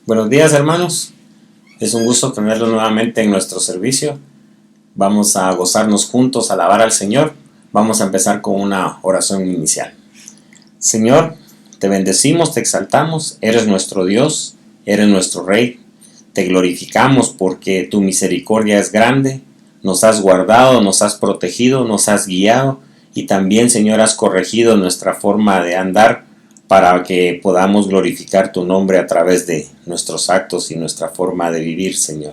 Buenos días, hermanos. Es un gusto tenerlos nuevamente en nuestro servicio. Vamos a gozarnos juntos, a alabar al Señor. Vamos a empezar con una oración inicial. Señor, te bendecimos, te exaltamos. Eres nuestro Dios, eres nuestro Rey. Te glorificamos porque tu misericordia es grande. Nos has guardado, nos has protegido, nos has guiado. Y también, Señor, has corregido nuestra forma de andar para que podamos glorificar tu nombre a través de nuestros actos y nuestra forma de vivir, Señor.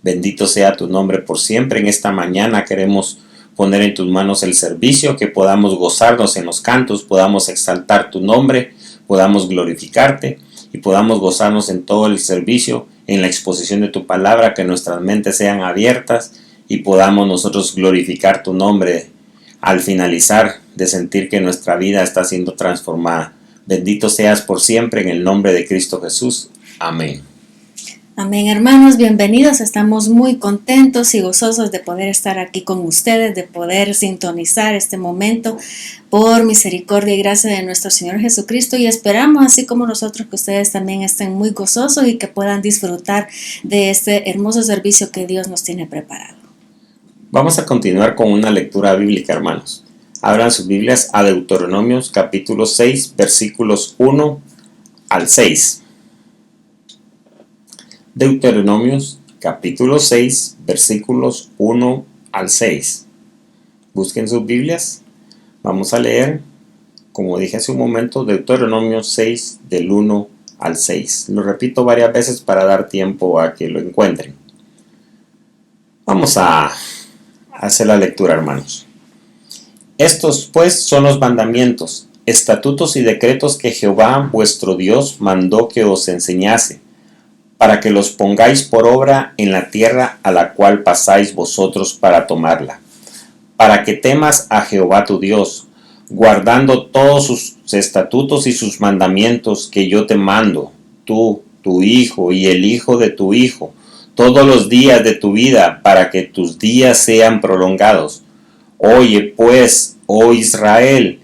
Bendito sea tu nombre por siempre. En esta mañana queremos poner en tus manos el servicio, que podamos gozarnos en los cantos, podamos exaltar tu nombre, podamos glorificarte y podamos gozarnos en todo el servicio, en la exposición de tu palabra, que nuestras mentes sean abiertas y podamos nosotros glorificar tu nombre al finalizar de sentir que nuestra vida está siendo transformada. Bendito seas por siempre en el nombre de Cristo Jesús. Amén. Amén, hermanos, bienvenidos. Estamos muy contentos y gozosos de poder estar aquí con ustedes, de poder sintonizar este momento por misericordia y gracia de nuestro Señor Jesucristo, y esperamos, así como nosotros, que ustedes también estén muy gozosos y que puedan disfrutar de este hermoso servicio que Dios nos tiene preparado. Vamos a continuar con una lectura bíblica, hermanos. Abran sus Biblias a Deuteronomios capítulo 6, versículos 1 al 6. Deuteronomios capítulo 6, versículos 1 al 6. Busquen sus Biblias. Vamos a leer, como dije hace un momento, Deuteronomio 6, del 1 al 6. Lo repito varias veces para dar tiempo a que lo encuentren. Vamos a hacer la lectura, hermanos. Estos pues son los mandamientos, estatutos y decretos que Jehová vuestro Dios mandó que os enseñase, para que los pongáis por obra en la tierra a la cual pasáis vosotros para tomarla, para que temas a Jehová tu Dios, guardando todos sus estatutos y sus mandamientos que yo te mando, tú, tu hijo y el hijo de tu hijo, todos los días de tu vida, para que tus días sean prolongados. Oye pues, oh Israel,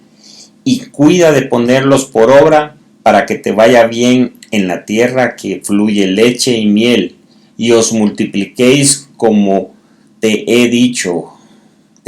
y cuida de ponerlos por obra, para que te vaya bien en la tierra que fluye leche y miel, y os multipliquéis como te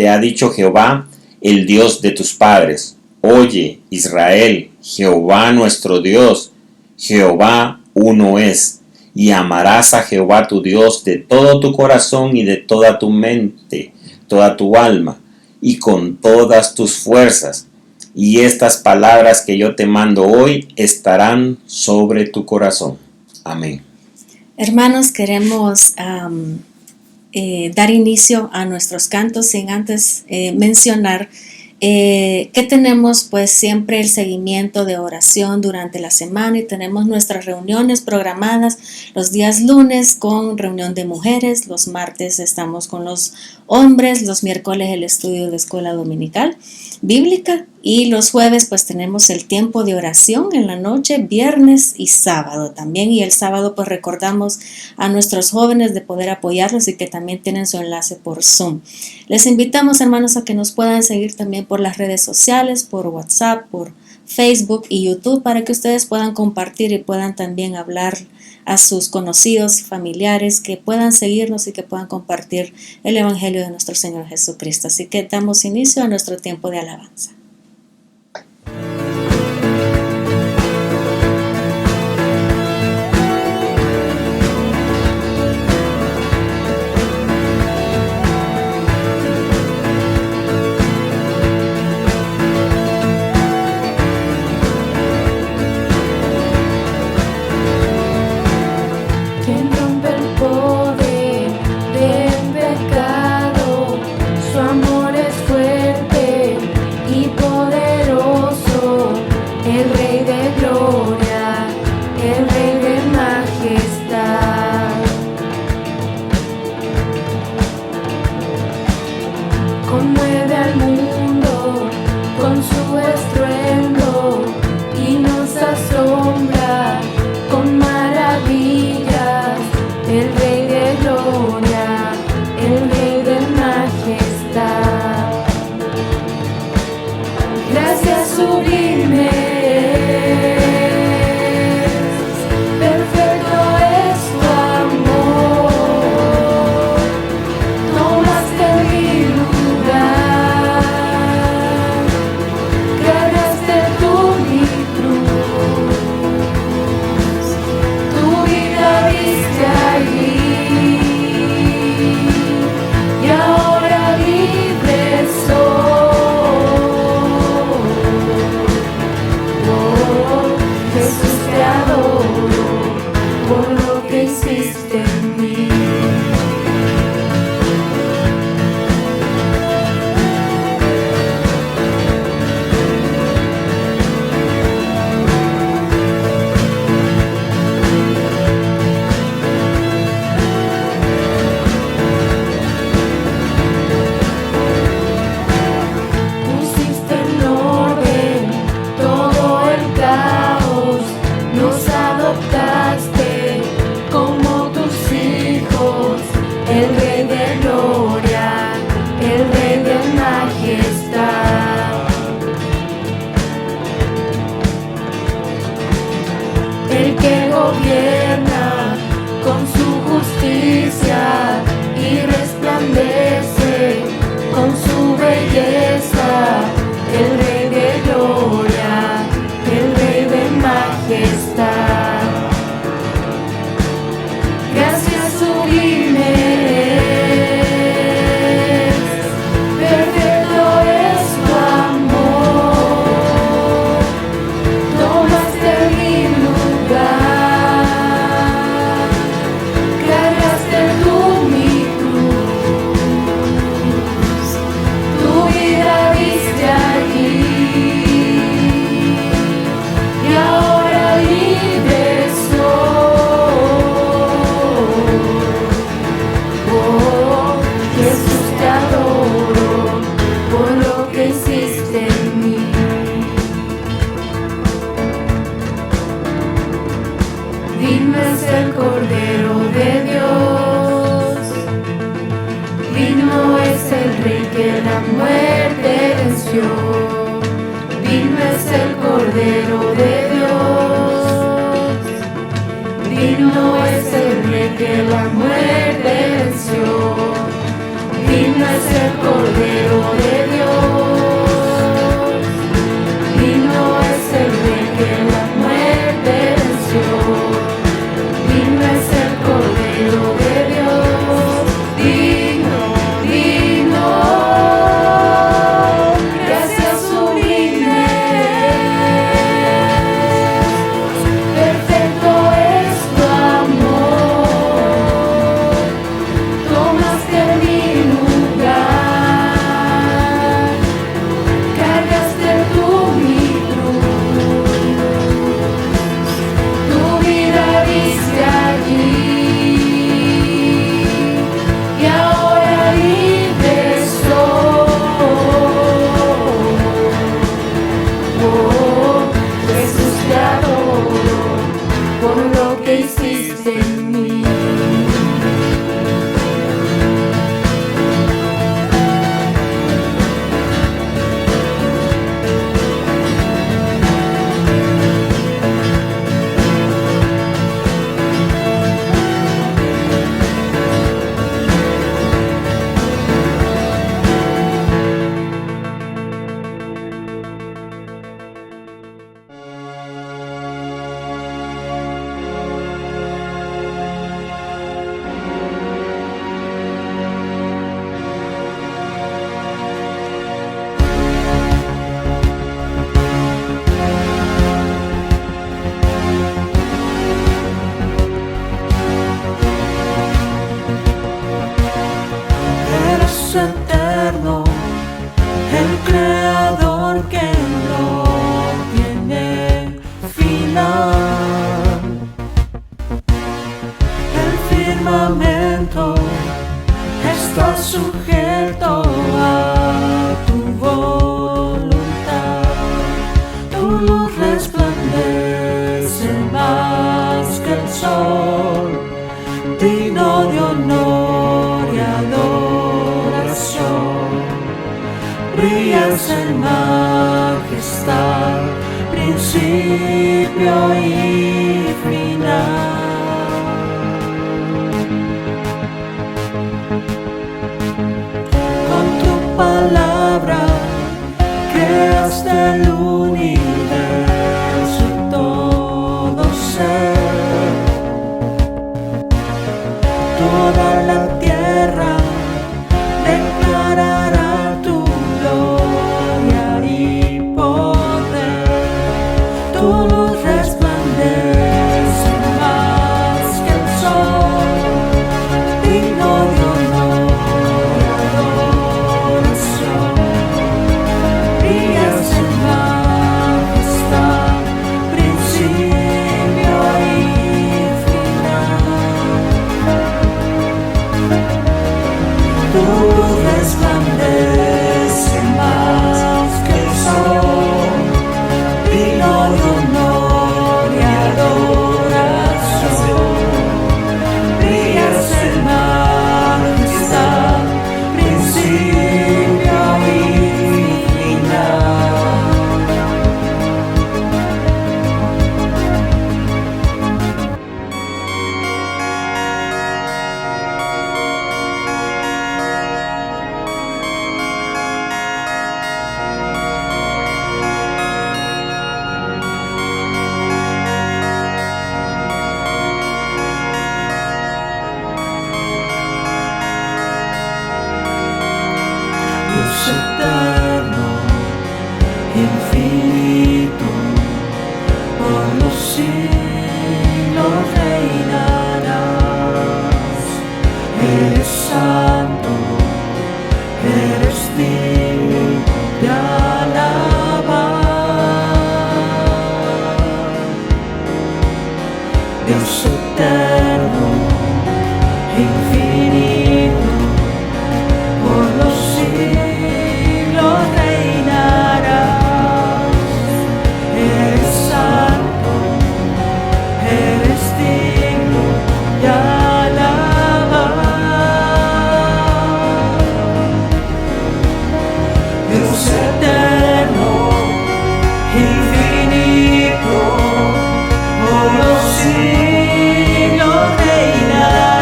ha dicho Jehová, el Dios de tus padres. Oye, Israel, Jehová nuestro Dios, Jehová uno es, y amarás a Jehová tu Dios de todo tu corazón y de toda tu mente, toda tu alma, y con todas tus fuerzas. Y estas palabras que yo te mando hoy estarán sobre tu corazón. Amén. Hermanos, queremos dar inicio a nuestros cantos sin antes mencionar que tenemos pues siempre el seguimiento de oración durante la semana, y tenemos nuestras reuniones programadas los días lunes con reunión de mujeres, los martes estamos con los hombres, los miércoles el estudio de escuela dominical bíblica, y los jueves pues tenemos el tiempo de oración en la noche, viernes y sábado también, y el sábado pues recordamos a nuestros jóvenes de poder apoyarlos y que también tienen su enlace por Zoom. Les invitamos, hermanos, a que nos puedan seguir también por las redes sociales, por WhatsApp, por Facebook y YouTube, para que ustedes puedan compartir y puedan también hablar a sus conocidos y familiares, que puedan seguirnos y que puedan compartir el Evangelio de nuestro Señor Jesucristo. Así que damos inicio a nuestro tiempo de alabanza. Su amor es fuerte y poderoso. gobierna con su justicia y resplandece con su belleza. El Rey de gloria, el Rey de majestad. Gracias sublimes, perfecto es tu amor. Tomaste mi lugar, cargaste tú mi cruz, tu vida diste allí, y ahora libre soy. Oh, Jesús, te adoro por lo que hiciste en mí. Digno es el Cordero de Dios, digno es el Rey que la muerte venció. Digno es el Cordero de Dios, digno es el Rey que la muerte venció. Digno es el Cordero de Dios, digno es el Rey que la muerte venció. Digno es el Cordero de Dios, digno, digno. Gracias sublimes, perfecto es tu amor. Tomaste mi lugar, cargaste tú mi cruz, tu vida diste allí, y ahora libre soy. Oh, Jesús, te adoro por lo que hiciste en mí. Eres eterno, el creador que no tiene final. El firmamento está sujeto a tu voluntad. Tu luz resplandece más que el sol, digno de honor y adoración. Brillas en majestad, principio y final. Con tu palabra creaste el universo y todo ser. Toda la tierra declarará tu gloria y poder. Tu luz resplandece Dios eterno, infinito, por los siglos reinarás. Eres santo, eres digno de alabar. Dios eterno, infinito, por los siglos reinarás.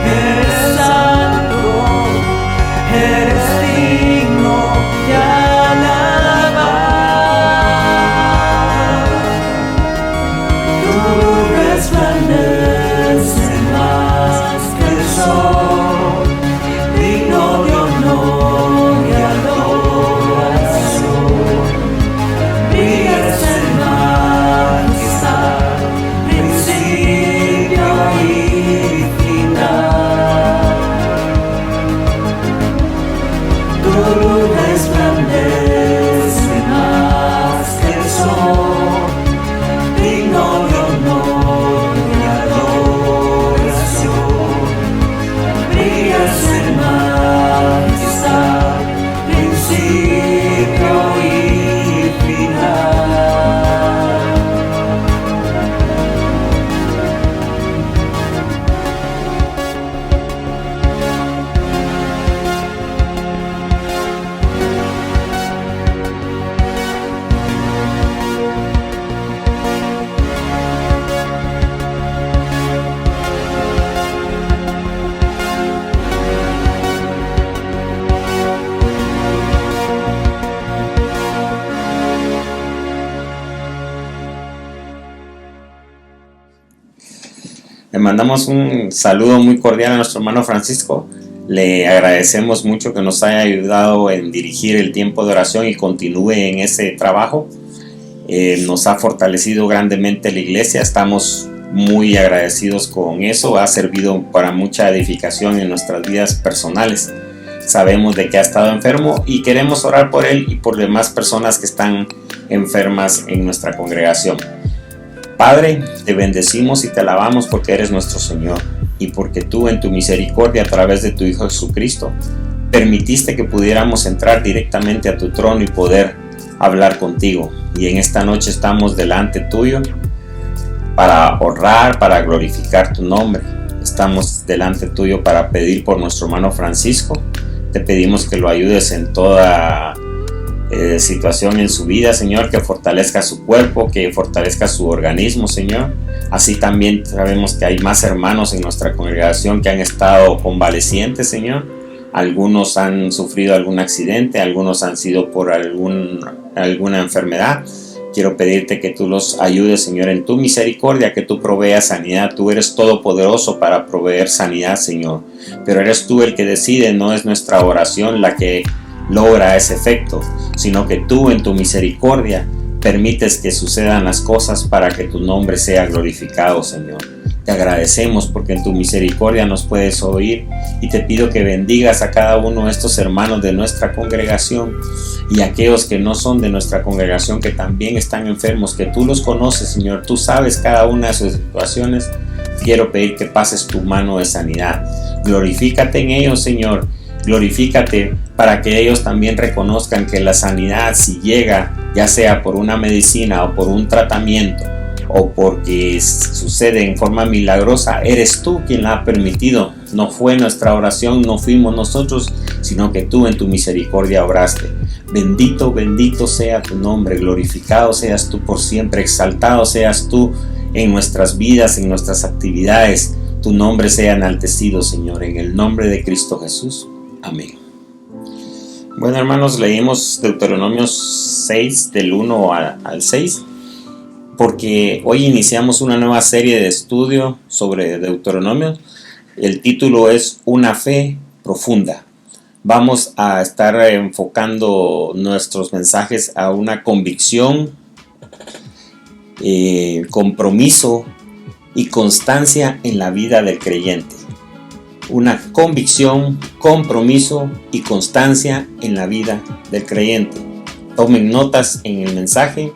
Eres santo, eres digno de alabar. Tu luz resplandece más que el sol, digno de honor y adoración. Brillas en majestad, principio y final. Tu luz resplandece más que el sol, digno de honor y adoración. Brillas en majestad, principio y final. Le mandamos un saludo muy cordial a nuestro hermano Francisco. Le agradecemos mucho que nos haya ayudado en dirigir el tiempo de oración y continúe en ese trabajo. Nos ha fortalecido grandemente la iglesia. Estamos muy agradecidos con eso. Ha servido para mucha edificación en nuestras vidas personales. Sabemos de que ha estado enfermo y queremos orar por él y por demás personas que están enfermas en nuestra congregación. Padre, te bendecimos y te alabamos porque eres nuestro Señor y porque tú en tu misericordia a través de tu Hijo Jesucristo permitiste que pudiéramos entrar directamente a tu trono y poder hablar contigo. Y en esta noche estamos delante tuyo para honrar, para glorificar tu nombre. Estamos delante tuyo para pedir por nuestro hermano Francisco. Te pedimos que lo ayudes en toda situación en su vida, Señor, que fortalezca su cuerpo, que fortalezca su organismo, Señor. Así también sabemos que hay más hermanos en nuestra congregación que han estado convalecientes, Señor. Algunos han sufrido algún accidente, algunos han sido por alguna enfermedad. Quiero pedirte que tú los ayudes, Señor, en tu misericordia, que tú proveas sanidad. Tú eres todopoderoso para proveer sanidad, Señor. Pero eres tú el que decide, no es nuestra oración la que logra ese efecto, sino que tú en tu misericordia permites que sucedan las cosas para que tu nombre sea glorificado, Señor. Te agradecemos porque en tu misericordia nos puedes oír y te pido que bendigas a cada uno de estos hermanos de nuestra congregación y aquellos que no son de nuestra congregación que también están enfermos, que tú los conoces, Señor. Tú sabes cada una de sus situaciones. Quiero pedir que pases tu mano de sanidad. Glorifícate en ellos, Señor. Glorifícate para que ellos también reconozcan que la sanidad, si llega, ya sea por una medicina o por un tratamiento o porque sucede en forma milagrosa, eres tú quien la ha permitido. No fue nuestra oración, no fuimos nosotros, sino que tú en tu misericordia obraste. Bendito, bendito sea tu nombre, glorificado seas tú por siempre, exaltado seas tú en nuestras vidas, en nuestras actividades. Tu nombre sea enaltecido, Señor, en el nombre de Cristo Jesús. Amén. Bueno, hermanos, leímos Deuteronomio 6 del 1 al 6 porque hoy iniciamos una nueva serie de estudio sobre Deuteronomio. El título es Una fe profunda. Vamos a estar enfocando nuestros mensajes a una convicción, compromiso y constancia en la vida del creyente. Una convicción, compromiso y constancia en la vida del creyente. Tomen notas en el mensaje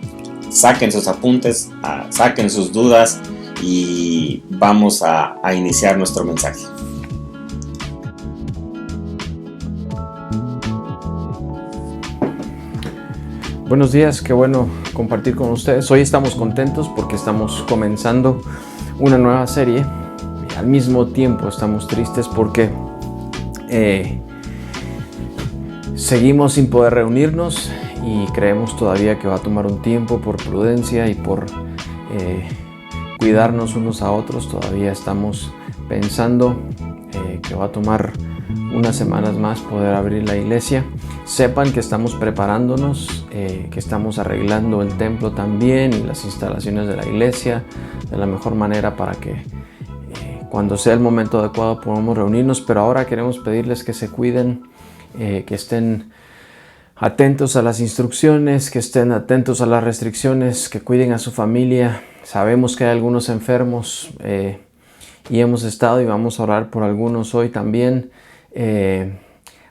saquen sus apuntes, saquen sus dudas y vamos a iniciar nuestro mensaje. Buenos días, qué bueno compartir con ustedes. Hoy estamos contentos porque estamos comenzando una nueva serie. Al mismo tiempo estamos tristes porque seguimos sin poder reunirnos y creemos todavía que va a tomar un tiempo por prudencia y por cuidarnos unos a otros. Todavía estamos pensando que va a tomar unas semanas más poder abrir la iglesia. Sepan que estamos preparándonos, que estamos arreglando el templo también y las instalaciones de la iglesia de la mejor manera para que cuando sea el momento adecuado podamos reunirnos. Pero ahora queremos pedirles que se cuiden, que estén atentos a las instrucciones, que estén atentos a las restricciones, que cuiden a su familia. Sabemos que hay algunos enfermos y hemos estado y vamos a orar por algunos hoy también.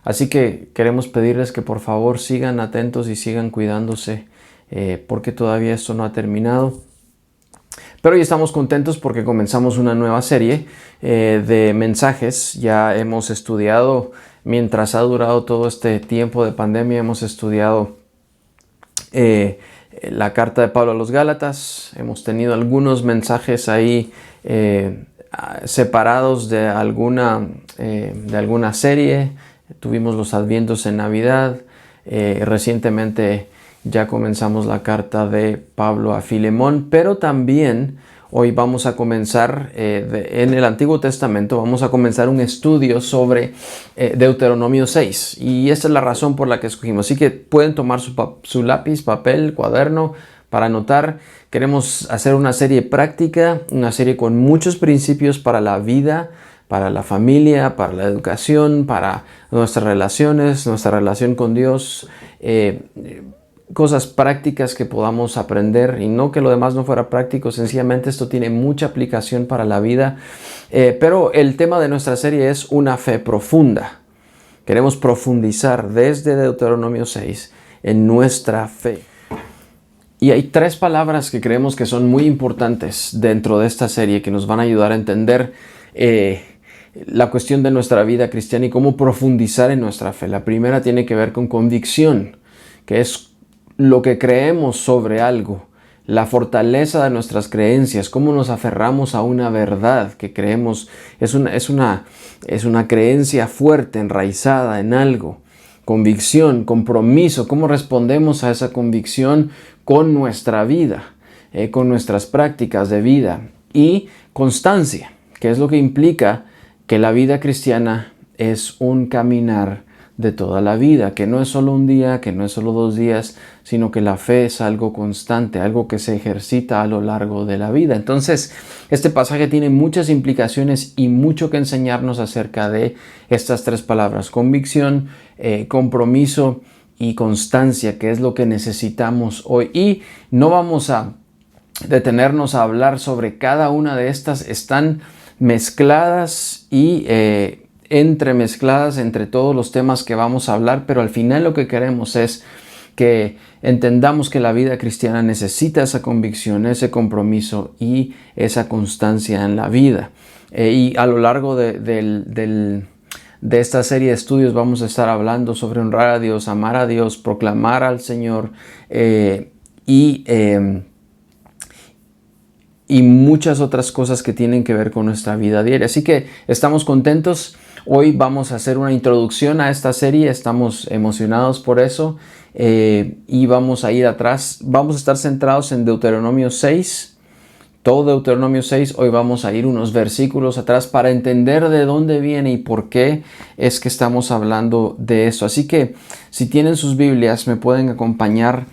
Así que queremos pedirles que por favor sigan atentos y sigan cuidándose porque todavía esto no ha terminado. Pero hoy estamos contentos porque comenzamos una nueva serie de mensajes. Ya hemos estudiado, mientras ha durado todo este tiempo de pandemia, hemos estudiado la carta de Pablo a los Gálatas. Hemos tenido algunos mensajes ahí separados de alguna serie. Tuvimos los Advientos en Navidad. Recientemente ya comenzamos la carta de Pablo a Filemón, pero también hoy vamos a comenzar en el Antiguo Testamento, vamos a comenzar un estudio sobre Deuteronomio 6 y esta es la razón por la que escogimos. Así que pueden tomar su lápiz, papel, cuaderno para anotar. Queremos hacer una serie práctica, una serie con muchos principios para la vida, para la familia, para la educación, para nuestras relaciones, nuestra relación con Dios, cosas prácticas que podamos aprender y no que lo demás no fuera práctico, sencillamente esto tiene mucha aplicación para la vida, pero el tema de nuestra serie es una fe profunda. Queremos profundizar desde Deuteronomio 6 en nuestra fe. Y hay 3 palabras que creemos que son muy importantes dentro de esta serie que nos van a ayudar a entender la cuestión de nuestra vida cristiana y cómo profundizar en nuestra fe. La primera tiene que ver con convicción, que es lo que creemos sobre algo, la fortaleza de nuestras creencias, cómo nos aferramos a una verdad que creemos, es una creencia fuerte, enraizada en algo. Convicción, compromiso, cómo respondemos a esa convicción con nuestra vida, con nuestras prácticas de vida. Y constancia, que es lo que implica que la vida cristiana es un caminar de toda la vida, que no es solo un día, que no es solo 2 días, sino que la fe es algo constante, algo que se ejercita a lo largo de la vida. Entonces, este pasaje tiene muchas implicaciones y mucho que enseñarnos acerca de estas 3 palabras: convicción, compromiso y constancia, que es lo que necesitamos hoy. Y no vamos a detenernos a hablar sobre cada una de estas, están mezcladas y entremezcladas entre todos los temas que vamos a hablar, pero al final lo que queremos es que entendamos que la vida cristiana necesita esa convicción, ese compromiso y esa constancia en la vida. Y a lo largo de esta serie de estudios vamos a estar hablando sobre honrar a Dios, amar a Dios, proclamar al Señor y muchas otras cosas que tienen que ver con nuestra vida diaria. Así que estamos contentos. Hoy vamos a hacer una introducción a esta serie. Estamos emocionados por eso. Y vamos a ir atrás. Vamos a estar centrados en Deuteronomio 6. Todo Deuteronomio 6. Hoy vamos a ir unos versículos atrás para entender de dónde viene y por qué es que estamos hablando de eso. Así que si tienen sus Biblias me pueden acompañar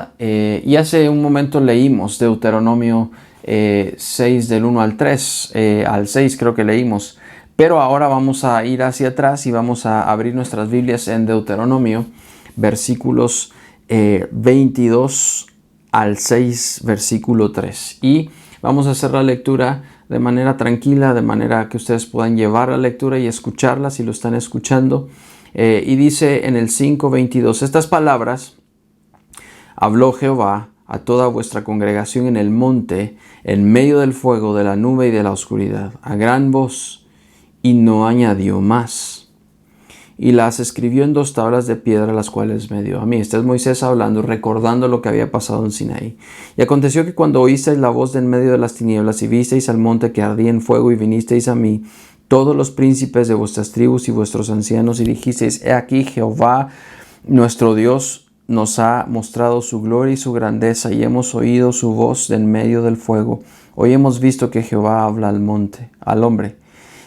y hace un momento leímos Deuteronomio 6 del 1 al 3, al 6 creo que leímos, pero ahora vamos a ir hacia atrás y vamos a abrir nuestras Biblias en Deuteronomio, versículos 22 al 6, versículo 3, y vamos a hacer la lectura de manera tranquila, de manera que ustedes puedan llevar la lectura y escucharla si lo están escuchando. Y dice en el 5:22, estas palabras habló Jehová a toda vuestra congregación en el monte, en medio del fuego, de la nube y de la oscuridad, a gran voz, y no añadió más. Y las escribió en 2 tablas de piedra, las cuales me dio a mí. Este es Moisés hablando, recordando lo que había pasado en Sinaí. Y aconteció que cuando oísteis la voz de en medio de las tinieblas, y visteis al monte que ardía en fuego, y vinisteis a mí, todos los príncipes de vuestras tribus y vuestros ancianos, y dijisteis: he aquí Jehová nuestro Dios nos ha mostrado su gloria y su grandeza, y hemos oído su voz de en medio del fuego. Hoy hemos visto que Jehová habla al monte, al hombre,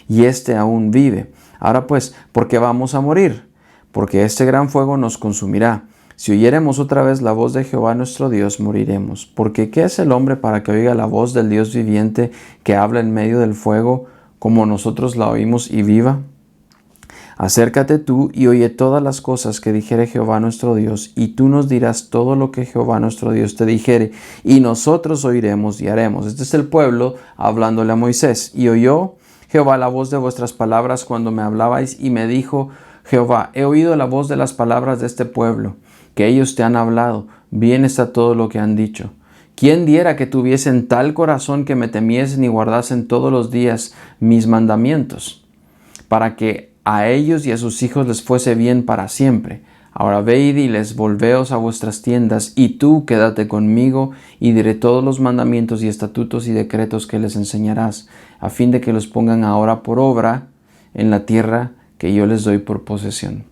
y éste aún vive. Ahora pues, ¿por qué vamos a morir? Porque este gran fuego nos consumirá. Si oyéremos otra vez la voz de Jehová nuestro Dios, moriremos. Porque ¿qué es el hombre para que oiga la voz del Dios viviente que habla en medio del fuego, como nosotros la oímos, y viva? Acércate tú y oye todas las cosas que dijere Jehová nuestro Dios, y tú nos dirás todo lo que Jehová nuestro Dios te dijere, y nosotros oiremos y haremos. Este es el pueblo hablándole a Moisés. Y oyó Jehová la voz de vuestras palabras cuando me hablabais, y me dijo Jehová: he oído la voz de las palabras de este pueblo, que ellos te han hablado. Bien está todo lo que han dicho. ¿Quién diera que tuviesen tal corazón que me temiesen y guardasen todos los días mis mandamientos, para que a ellos y a sus hijos les fuese bien para siempre? Ahora ve y diles: volveos a vuestras tiendas, y tú quédate conmigo, y diré todos los mandamientos y estatutos y decretos que les enseñarás, a fin de que los pongan ahora por obra en la tierra que yo les doy por posesión.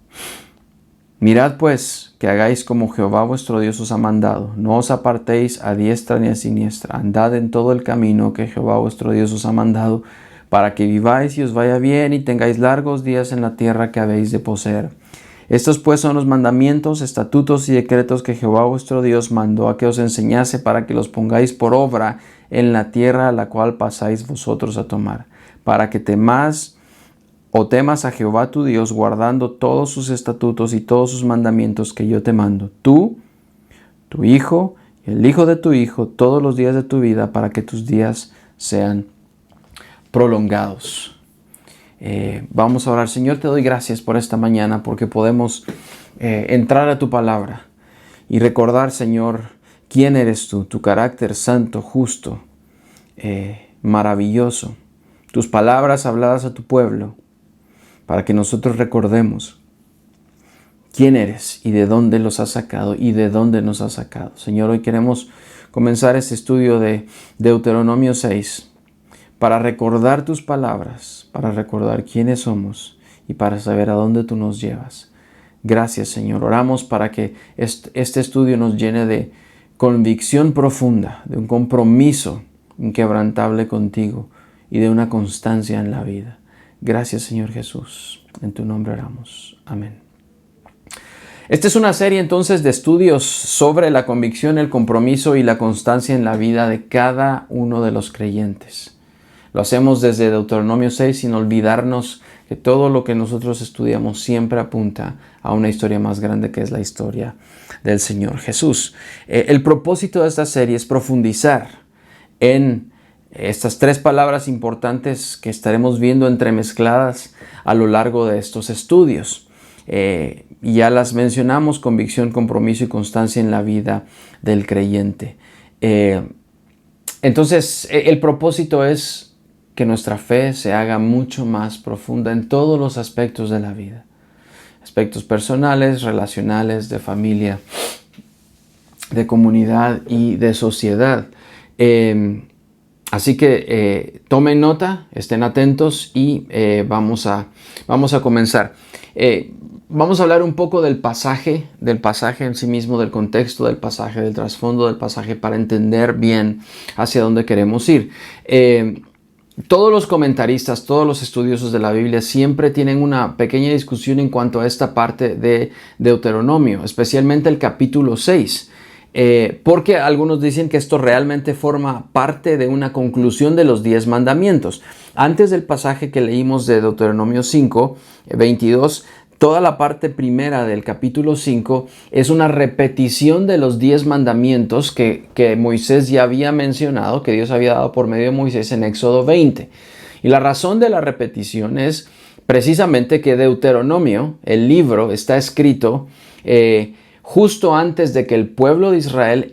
Mirad pues que hagáis como Jehová vuestro Dios os ha mandado. No os apartéis a diestra ni a siniestra. Andad en todo el camino que Jehová vuestro Dios os ha mandado, para que viváis y os vaya bien, y tengáis largos días en la tierra que habéis de poseer. Estos pues son los mandamientos, estatutos y decretos que Jehová vuestro Dios mandó a que os enseñase, para que los pongáis por obra en la tierra a la cual pasáis vosotros a tomar, para que temas a Jehová tu Dios, guardando todos sus estatutos y todos sus mandamientos que yo te mando, tú, tu hijo y el hijo de tu hijo, todos los días de tu vida, para que tus días sean prolongados. Vamos a orar. Señor, te doy gracias por esta mañana, porque podemos entrar a tu palabra y recordar, Señor, quién eres tú, tu carácter santo, justo, maravilloso, tus palabras habladas a tu pueblo, para que nosotros recordemos quién eres y de dónde los has sacado y de dónde nos has sacado. Señor, hoy queremos comenzar este estudio de Deuteronomio 6, para recordar tus palabras, para recordar quiénes somos y para saber a dónde tú nos llevas. Gracias, Señor. Oramos para que este estudio nos llene de convicción profunda, de un compromiso inquebrantable contigo y de una constancia en la vida. Gracias, Señor Jesús. En tu nombre oramos. Amén. Esta es una serie entonces de estudios sobre la convicción, el compromiso y la constancia en la vida de cada uno de los creyentes. Lo hacemos desde Deuteronomio 6 sin olvidarnos que todo lo que nosotros estudiamos siempre apunta a una historia más grande, que es la historia del Señor Jesús. El propósito de esta serie es profundizar en estas 3 palabras importantes que estaremos viendo entremezcladas a lo largo de estos estudios. Ya las mencionamos: convicción, compromiso y constancia en la vida del creyente. Entonces, el propósito es que nuestra fe se haga mucho más profunda en todos los aspectos de la vida. Aspectos personales, relacionales, de familia, de comunidad y de sociedad. Así que tomen nota, estén atentos y vamos a comenzar. Vamos a hablar un poco del pasaje en sí mismo, del contexto del pasaje, del trasfondo del pasaje, para entender bien hacia dónde queremos ir. Todos los comentaristas, todos los estudiosos de la Biblia siempre tienen una pequeña discusión en cuanto a esta parte de Deuteronomio, especialmente el capítulo 6. Porque algunos dicen que esto realmente forma parte de una conclusión de los 10 mandamientos. Antes del pasaje que leímos de Deuteronomio 5, 22, toda la parte primera del capítulo 5 es una repetición de los 10 mandamientos que Moisés ya había mencionado, que Dios había dado por medio de Moisés en Éxodo 20. Y la razón de la repetición es precisamente que Deuteronomio, el libro, está escrito justo antes de que el pueblo de Israel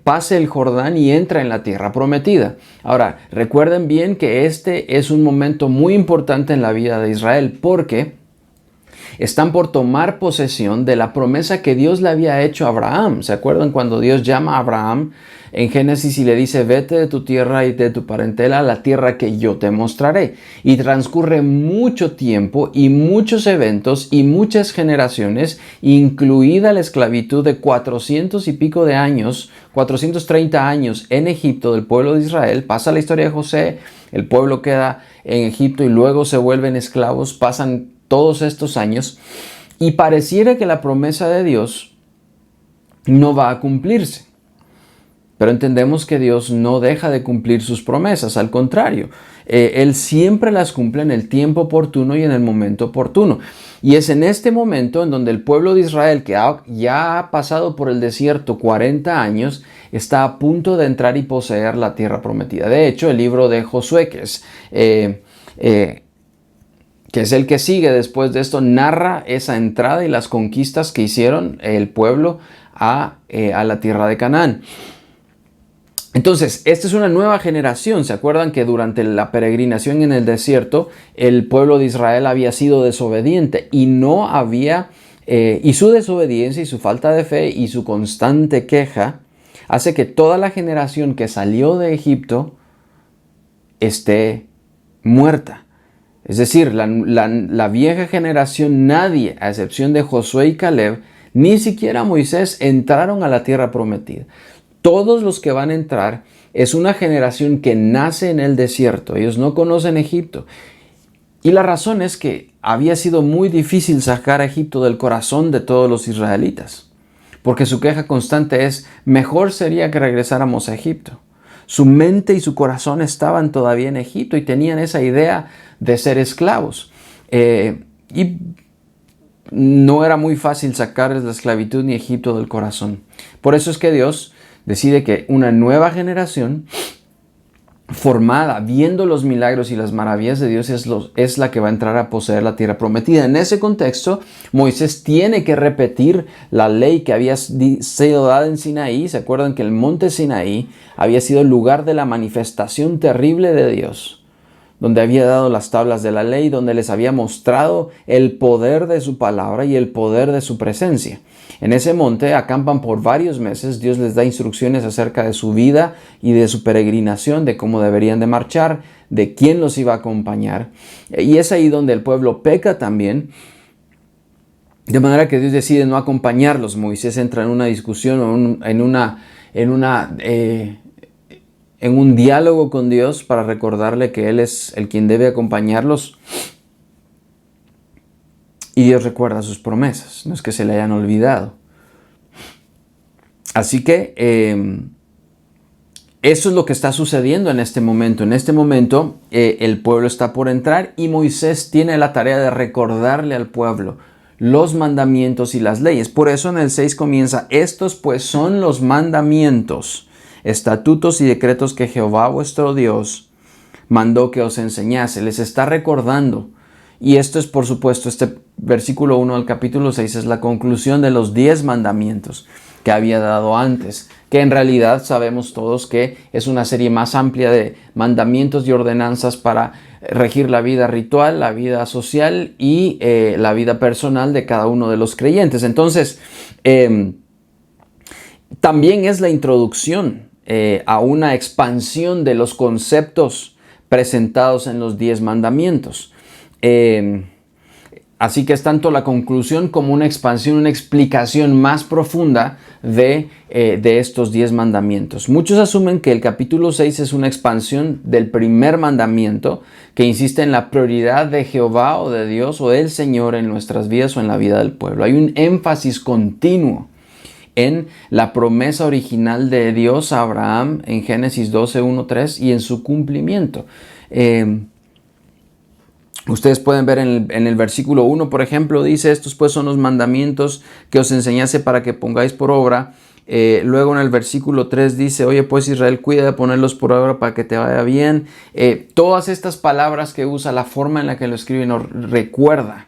pase el Jordán y entre en la tierra prometida. Ahora, recuerden bien que este es un momento muy importante en la vida de Israel porque están por tomar posesión de la promesa que Dios le había hecho a Abraham. ¿Se acuerdan cuando Dios llama a Abraham en Génesis y le dice: vete de tu tierra y de tu parentela a la tierra que yo te mostraré? Y transcurre mucho tiempo y muchos eventos y muchas generaciones, incluida la esclavitud de 400 y pico de años, 430 años en Egipto del pueblo de Israel. Pasa la historia de José, el pueblo queda en Egipto y luego se vuelven esclavos, pasan todos estos años y pareciera que la promesa de Dios no va a cumplirse. Pero entendemos que Dios no deja de cumplir sus promesas, al contrario, Él siempre las cumple en el tiempo oportuno y en el momento oportuno. Y es en este momento en donde el pueblo de Israel, que ya ha pasado por el desierto 40 años, está a punto de entrar y poseer la tierra prometida. De hecho, el libro de Josué, que es el que sigue después de esto, narra esa entrada y las conquistas que hicieron el pueblo a la tierra de Canaán. Entonces, esta es una nueva generación. ¿Se acuerdan que durante la peregrinación en el desierto, el pueblo de Israel había sido desobediente y no había, y su desobediencia y su falta de fe y su constante queja hace que toda la generación que salió de Egipto esté muerta? Es decir, la vieja generación, nadie, a excepción de Josué y Caleb, ni siquiera Moisés, entraron a la tierra prometida. Todos los que van a entrar es una generación que nace en el desierto. Ellos no conocen Egipto. Y la razón es que había sido muy difícil sacar a Egipto del corazón de todos los israelitas. Porque su queja constante es: mejor sería que regresáramos a Egipto. Su mente y su corazón estaban todavía en Egipto y tenían esa idea de ser esclavos. Y no era muy fácil sacarles la esclavitud ni Egipto del corazón. Por eso es que Dios decide que una nueva generación formada, viendo los milagros y las maravillas de Dios, es la que va a entrar a poseer la tierra prometida. En ese contexto, Moisés tiene que repetir la ley que había sido dada en Sinaí. ¿Se acuerdan que el monte Sinaí había sido el lugar de la manifestación terrible de Dios? Donde había dado las tablas de la ley, donde les había mostrado el poder de su palabra y el poder de su presencia. En ese monte acampan por varios meses. Dios les da instrucciones acerca de su vida y de su peregrinación, de cómo deberían de marchar, de quién los iba a acompañar. Y es ahí donde el pueblo peca también, de manera que Dios decide no acompañarlos. Moisés entra en una discusión, en un diálogo con Dios para recordarle que Él es el quien debe acompañarlos. Y Dios recuerda sus promesas, no es que se le hayan olvidado. Así que eso es lo que está sucediendo en este momento. En este momento el pueblo está por entrar y Moisés tiene la tarea de recordarle al pueblo los mandamientos y las leyes. Por eso en el 6 comienza: estos pues son los mandamientos, estatutos y decretos que Jehová vuestro Dios mandó que os enseñase. Les está recordando. Y esto es, por supuesto, este versículo 1 al capítulo 6 es la conclusión de los 10 mandamientos que había dado antes, que en realidad sabemos todos que es una serie más amplia de mandamientos y ordenanzas para regir la vida ritual, la vida social y la vida personal de cada uno de los creyentes. Entonces, también es la introducción a una expansión de los conceptos presentados en los 10 mandamientos. Así que es tanto la conclusión como una expansión, una explicación más profunda de estos 10 mandamientos. Muchos asumen que el capítulo 6 es una expansión del primer mandamiento que insiste en la prioridad de Jehová o de Dios o del Señor en nuestras vidas o en la vida del pueblo. Hay un énfasis continuo en la promesa original de Dios a Abraham en Génesis 12, 1, 3 y en su cumplimiento. Ustedes pueden ver en el versículo 1, por ejemplo, dice: estos pues son los mandamientos que os enseñase para que pongáis por obra. Luego en el versículo 3 dice: oye pues Israel, cuida de ponerlos por obra para que te vaya bien. Todas estas palabras que usa, la forma en la que lo escribe, nos recuerda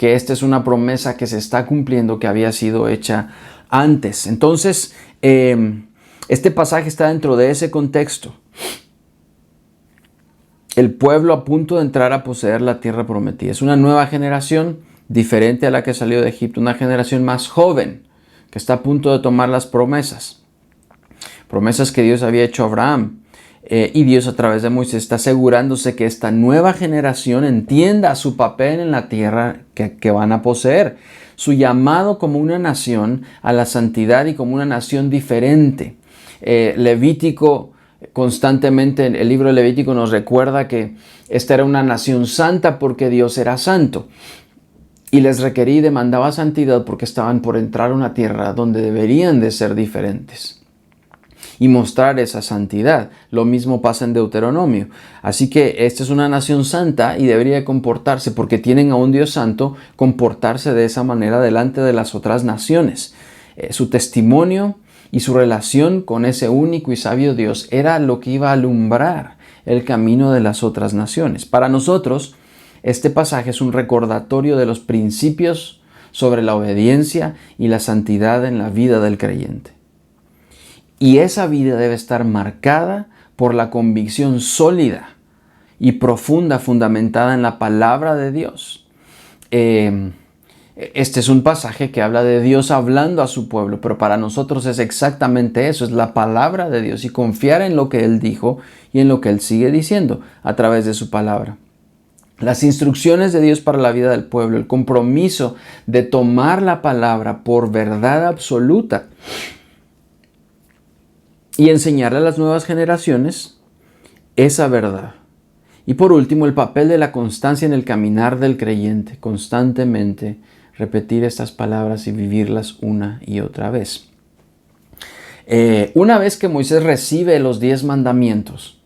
que esta es una promesa que se está cumpliendo, que había sido hecha antes. Entonces, este pasaje está dentro de ese contexto. El pueblo a punto de entrar a poseer la tierra prometida. Es una nueva generación diferente a la que salió de Egipto, una generación más joven que está a punto de tomar las promesas. Promesas que Dios había hecho a Abraham. Y Dios a través de Moisés está asegurándose que esta nueva generación entienda su papel en la tierra que van a poseer. Su llamado como una nación a la santidad y como una nación diferente. Levítico, constantemente el libro de Levítico nos recuerda que esta era una nación santa porque Dios era santo. Y les requería y demandaba santidad porque estaban por entrar a una tierra donde deberían de ser diferentes y mostrar esa santidad. Lo mismo pasa en Deuteronomio. Así que esta es una nación santa y debería comportarse, porque tienen a un Dios santo, comportarse de esa manera delante de las otras naciones. Su testimonio y su relación con ese único y sabio Dios era lo que iba a alumbrar el camino de las otras naciones. Para nosotros, este pasaje es un recordatorio de los principios sobre la obediencia y la santidad en la vida del creyente. Y esa vida debe estar marcada por la convicción sólida y profunda, fundamentada en la palabra de Dios. Este es un pasaje que habla de Dios hablando a su pueblo, pero para nosotros es exactamente eso, es la palabra de Dios y confiar en lo que Él dijo y en lo que Él sigue diciendo a través de su palabra. Las instrucciones de Dios para la vida del pueblo, el compromiso de tomar la palabra por verdad absoluta y enseñarle a las nuevas generaciones esa verdad. Y por último, el papel de la constancia en el caminar del creyente, constantemente repetir estas palabras y vivirlas una y otra vez. Una vez que Moisés recibe los 10 mandamientos,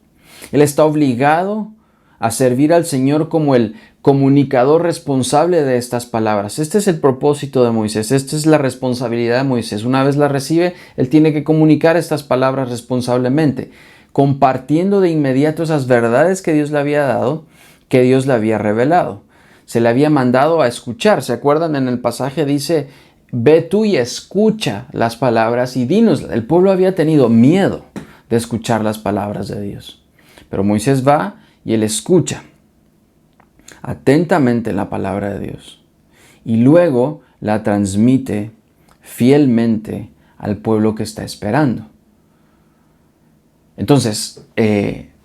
él está obligado a servir al Señor como el comunicador responsable de estas palabras. Este es el propósito de Moisés, esta es la responsabilidad de Moisés. Una vez la recibe, él tiene que comunicar estas palabras responsablemente, compartiendo de inmediato esas verdades que Dios le había dado, que Dios le había revelado. Se le había mandado a escuchar. ¿Se acuerdan? En el pasaje dice, ve tú y escucha las palabras y dinos. El pueblo había tenido miedo de escuchar las palabras de Dios. Pero Moisés va y él escucha atentamente la palabra de Dios y luego la transmite fielmente al pueblo que está esperando. Entonces,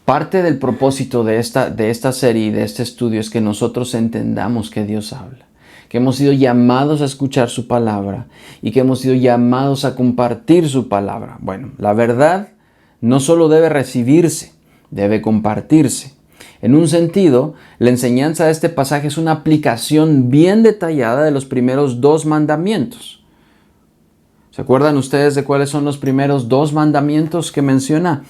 parte del propósito de esta serie y de este estudio es que nosotros entendamos que Dios habla, que hemos sido llamados a escuchar su palabra y que hemos sido llamados a compartir su palabra. Bueno, la verdad no solo debe recibirse, debe compartirse. En un sentido, la enseñanza de este pasaje es una aplicación bien detallada de los primeros 2 mandamientos. ¿Se acuerdan ustedes de cuáles son los primeros 2 mandamientos que menciona?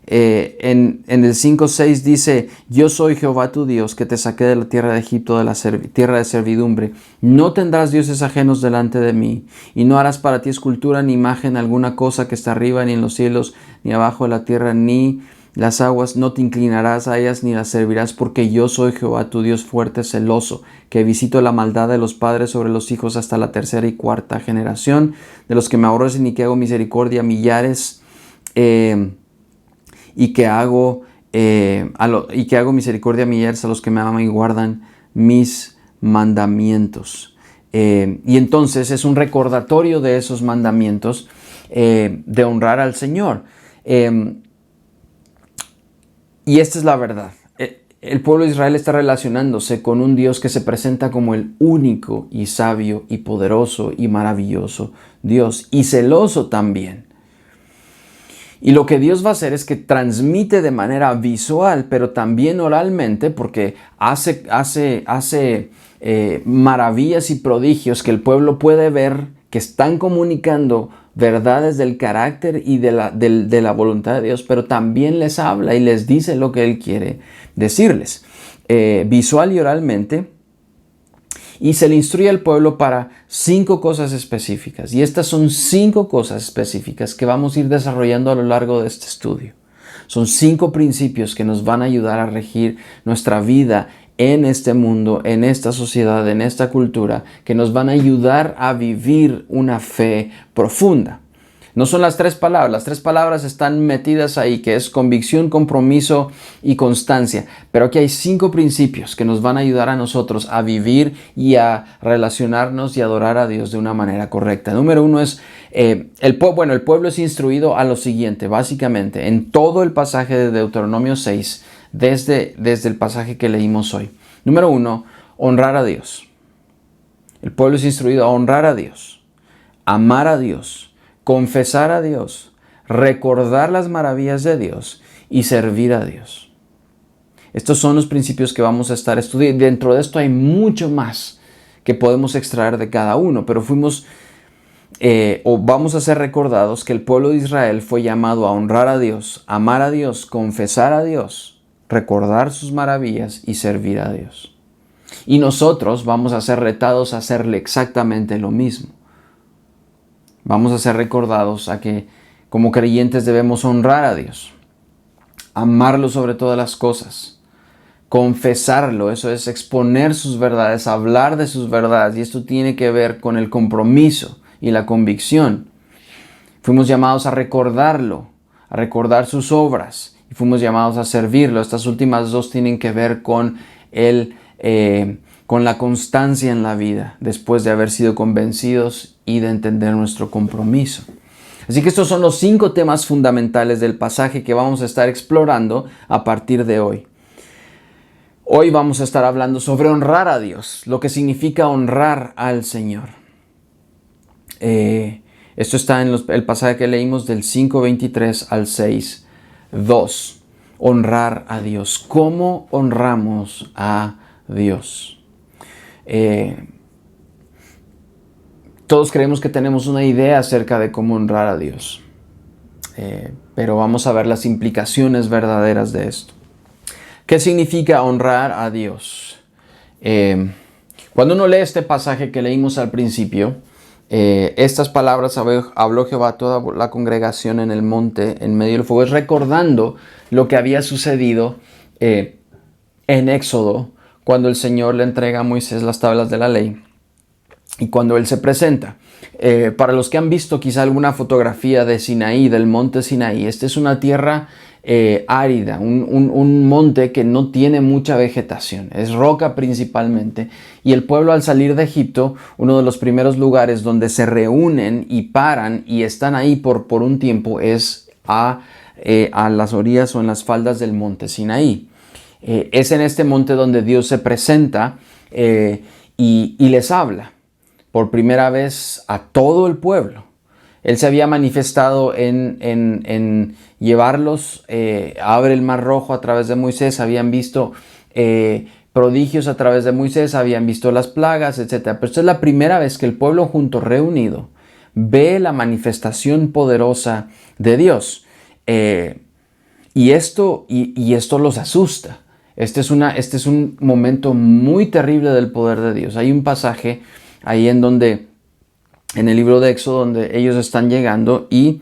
En el 5:6 dice, yo soy Jehová tu Dios, que te saqué de la tierra de Egipto, de la tierra de servidumbre. No tendrás dioses ajenos delante de mí, y no harás para ti escultura ni imagen alguna cosa que está arriba, ni en los cielos, ni abajo de la tierra, ni las aguas. No te inclinarás a ellas ni las servirás, porque yo soy Jehová tu Dios fuerte, celoso, que visito la maldad de los padres sobre los hijos hasta la 3ª y 4ª generación, de los que me aborrecen, y que hago misericordia a millares, y que hago misericordia a millares a los que me aman y guardan mis mandamientos. Y entonces es un recordatorio de esos mandamientos, de honrar al Señor. Y esta es la verdad. El pueblo de Israel está relacionándose con un Dios que se presenta como el único y sabio y poderoso y maravilloso Dios, y celoso también. Y lo que Dios va a hacer es que transmite de manera visual, pero también oralmente, porque hace maravillas y prodigios que el pueblo puede ver, que están comunicando verdades del carácter y de la voluntad de Dios, pero también les habla y les dice lo que Él quiere decirles, visual y oralmente. Y se le instruye al pueblo para 5 cosas específicas. Y estas son 5 cosas específicas que vamos a ir desarrollando a lo largo de este estudio. Son 5 principios que nos van a ayudar a regir nuestra vida en este mundo, en esta sociedad, en esta cultura, que nos van a ayudar a vivir una fe profunda. No son las 3 palabras, las 3 palabras están metidas ahí, que es convicción, compromiso y constancia. Pero aquí hay 5 principios que nos van a ayudar a nosotros a vivir y a relacionarnos y adorar a Dios de una manera correcta. Número 1 es, el pueblo es instruido a lo siguiente, básicamente, en todo el pasaje de Deuteronomio 6, desde el pasaje que leímos hoy. Número 1, honrar a Dios. El pueblo es instruido a honrar a Dios, amar a Dios, confesar a Dios, recordar las maravillas de Dios y servir a Dios. Estos son los principios que vamos a estar estudiando. Dentro de esto hay mucho más que podemos extraer de cada uno, pero vamos a ser recordados que el pueblo de Israel fue llamado a honrar a Dios, amar a Dios, confesar a Dios, recordar sus maravillas y servir a Dios. Y nosotros vamos a ser retados a hacerle exactamente lo mismo. Vamos a ser recordados a que como creyentes debemos honrar a Dios, amarlo sobre todas las cosas, confesarlo, eso es exponer sus verdades, hablar de sus verdades, y esto tiene que ver con el compromiso y la convicción. Fuimos llamados a recordarlo, a recordar sus obras, y fuimos llamados a servirlo. Estas últimas 2 tienen que ver con la constancia en la vida, después de haber sido convencidos y de entender nuestro compromiso. Así que estos son los 5 temas fundamentales del pasaje que vamos a estar explorando a partir de hoy. Hoy vamos a estar hablando sobre honrar a Dios, lo que significa honrar al Señor. Esto está en el pasaje que leímos del 5:23 al 6:2. Honrar a Dios. ¿Cómo honramos a Dios? Todos creemos que tenemos una idea acerca de cómo honrar a Dios, pero vamos a ver las implicaciones verdaderas de esto. ¿Qué significa honrar a Dios? Cuando uno lee este pasaje que leímos al principio, estas palabras habló Jehová a toda la congregación en el monte, en medio del fuego, es recordando lo que había sucedido en Éxodo, cuando el Señor le entrega a Moisés las tablas de la ley y cuando Él se presenta. Para los que han visto quizá alguna fotografía de Sinaí, del monte Sinaí, esta es una tierra árida, un monte que no tiene mucha vegetación, es roca principalmente, y el pueblo al salir de Egipto, uno de los primeros lugares donde se reúnen y paran y están ahí por un tiempo es a las orillas o en las faldas del monte Sinaí. Es en este monte donde Dios se presenta y les habla por primera vez a todo el pueblo. Él se había manifestado en llevarlos, abre el mar rojo a través de Moisés, habían visto prodigios a través de Moisés, habían visto las plagas, etc. Pero esta es la primera vez que el pueblo junto reunido ve la manifestación poderosa de Dios. Y esto los asusta. Este es un momento muy terrible del poder de Dios. Hay un pasaje ahí en el libro de Éxodo donde ellos están llegando y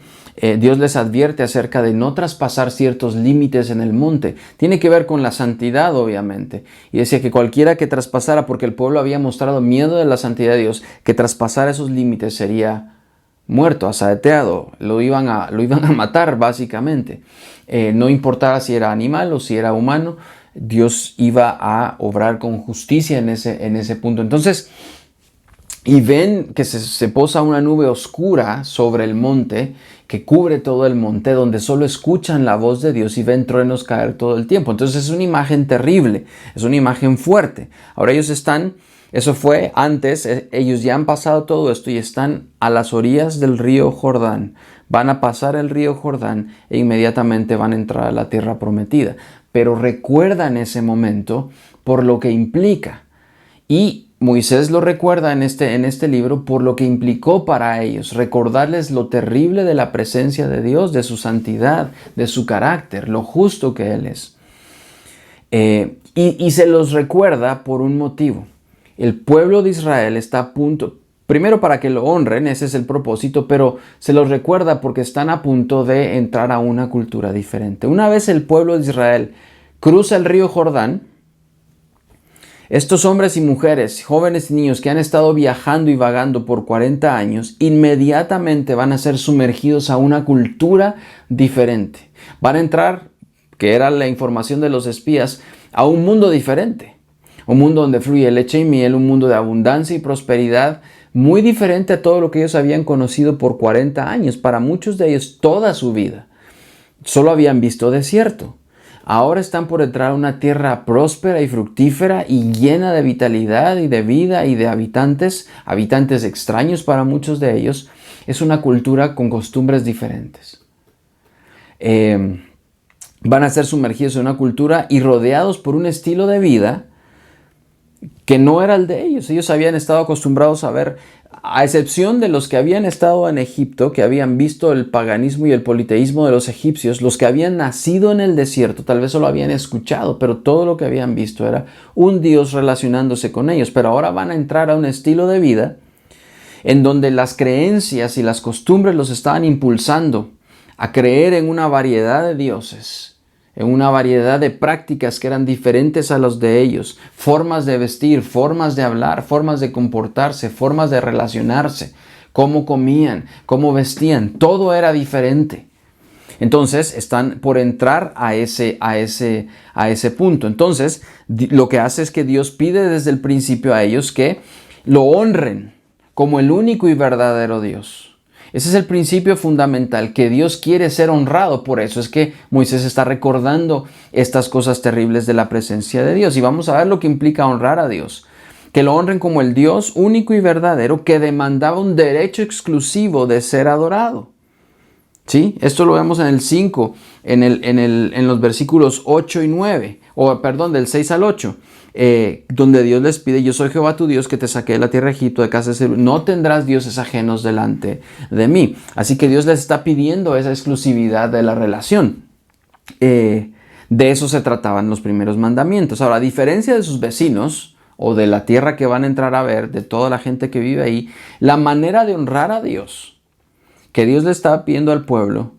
Dios les advierte acerca de no traspasar ciertos límites en el monte. Tiene que ver con la santidad, obviamente. Y decía que cualquiera que traspasara, porque el pueblo había mostrado miedo de la santidad de Dios, que traspasara esos límites sería muerto, asaeteado, lo iban a matar básicamente. No importaba si era animal o si era humano, Dios iba a obrar con justicia en ese punto. Entonces, y ven que se posa una nube oscura sobre el monte, que cubre todo el monte, donde solo escuchan la voz de Dios y ven truenos caer todo el tiempo. Entonces es una imagen terrible, es una imagen fuerte. Ahora eso fue antes, ellos ya han pasado todo esto y están a las orillas del río Jordán. Van a pasar el río Jordán e inmediatamente van a entrar a la tierra prometida. Pero recuerdan ese momento por lo que implica. Y Moisés lo recuerda en este libro por lo que implicó para ellos, recordarles lo terrible de la presencia de Dios, de su santidad, de su carácter, lo justo que Él es. Y se los recuerda por un motivo. El pueblo de Israel está a punto, primero para que lo honren, ese es el propósito, pero se los recuerda porque están a punto de entrar a una cultura diferente. Una vez el pueblo de Israel cruza el río Jordán, Estos hombres y mujeres, jóvenes y niños que han estado viajando y vagando por 40 años, inmediatamente van a ser sumergidos a una cultura diferente. Van a entrar, que era la información de los espías, a un mundo diferente. Un mundo donde fluye leche y miel, un mundo de abundancia y prosperidad, muy diferente a todo lo que ellos habían conocido por 40 años. Para muchos de ellos, toda su vida. Solo habían visto desierto. Ahora están por entrar a una tierra próspera y fructífera y llena de vitalidad y de vida y de habitantes extraños para muchos de ellos. Es una cultura con costumbres diferentes. Van a ser sumergidos en una cultura y rodeados por un estilo de vida que no era el de ellos. Ellos habían estado acostumbrados a ver, a excepción de los que habían estado en Egipto, que habían visto el paganismo y el politeísmo de los egipcios, los que habían nacido en el desierto, tal vez solo habían escuchado, pero todo lo que habían visto era un Dios relacionándose con ellos. Pero ahora van a entrar a un estilo de vida en donde las creencias y las costumbres los estaban impulsando a creer en una variedad de dioses, en una variedad de prácticas que eran diferentes a los de ellos, formas de vestir, formas de hablar, formas de comportarse, formas de relacionarse, cómo comían, cómo vestían, todo era diferente. Entonces están por entrar a ese punto. Entonces lo que hace es que Dios pide desde el principio a ellos que lo honren como el único y verdadero Dios. Ese es el principio fundamental, que Dios quiere ser honrado. Por eso es que Moisés está recordando estas cosas terribles de la presencia de Dios. Y vamos a ver lo que implica honrar a Dios. Que lo honren como el Dios único y verdadero que demandaba un derecho exclusivo de ser adorado. ¿Sí? Esto lo vemos en el 5, en los versículos 8 y 9, del 6 al 8. Donde Dios les pide: yo soy Jehová tu Dios que te saqué de la tierra de Egipto, de casa de servidumbre. No tendrás dioses ajenos delante de mí. Así que Dios les está pidiendo esa exclusividad de la relación. De eso se trataban los primeros mandamientos. Ahora, a diferencia de sus vecinos o de la tierra que van a entrar a ver, de toda la gente que vive ahí, la manera de honrar a Dios que Dios le estaba pidiendo al pueblo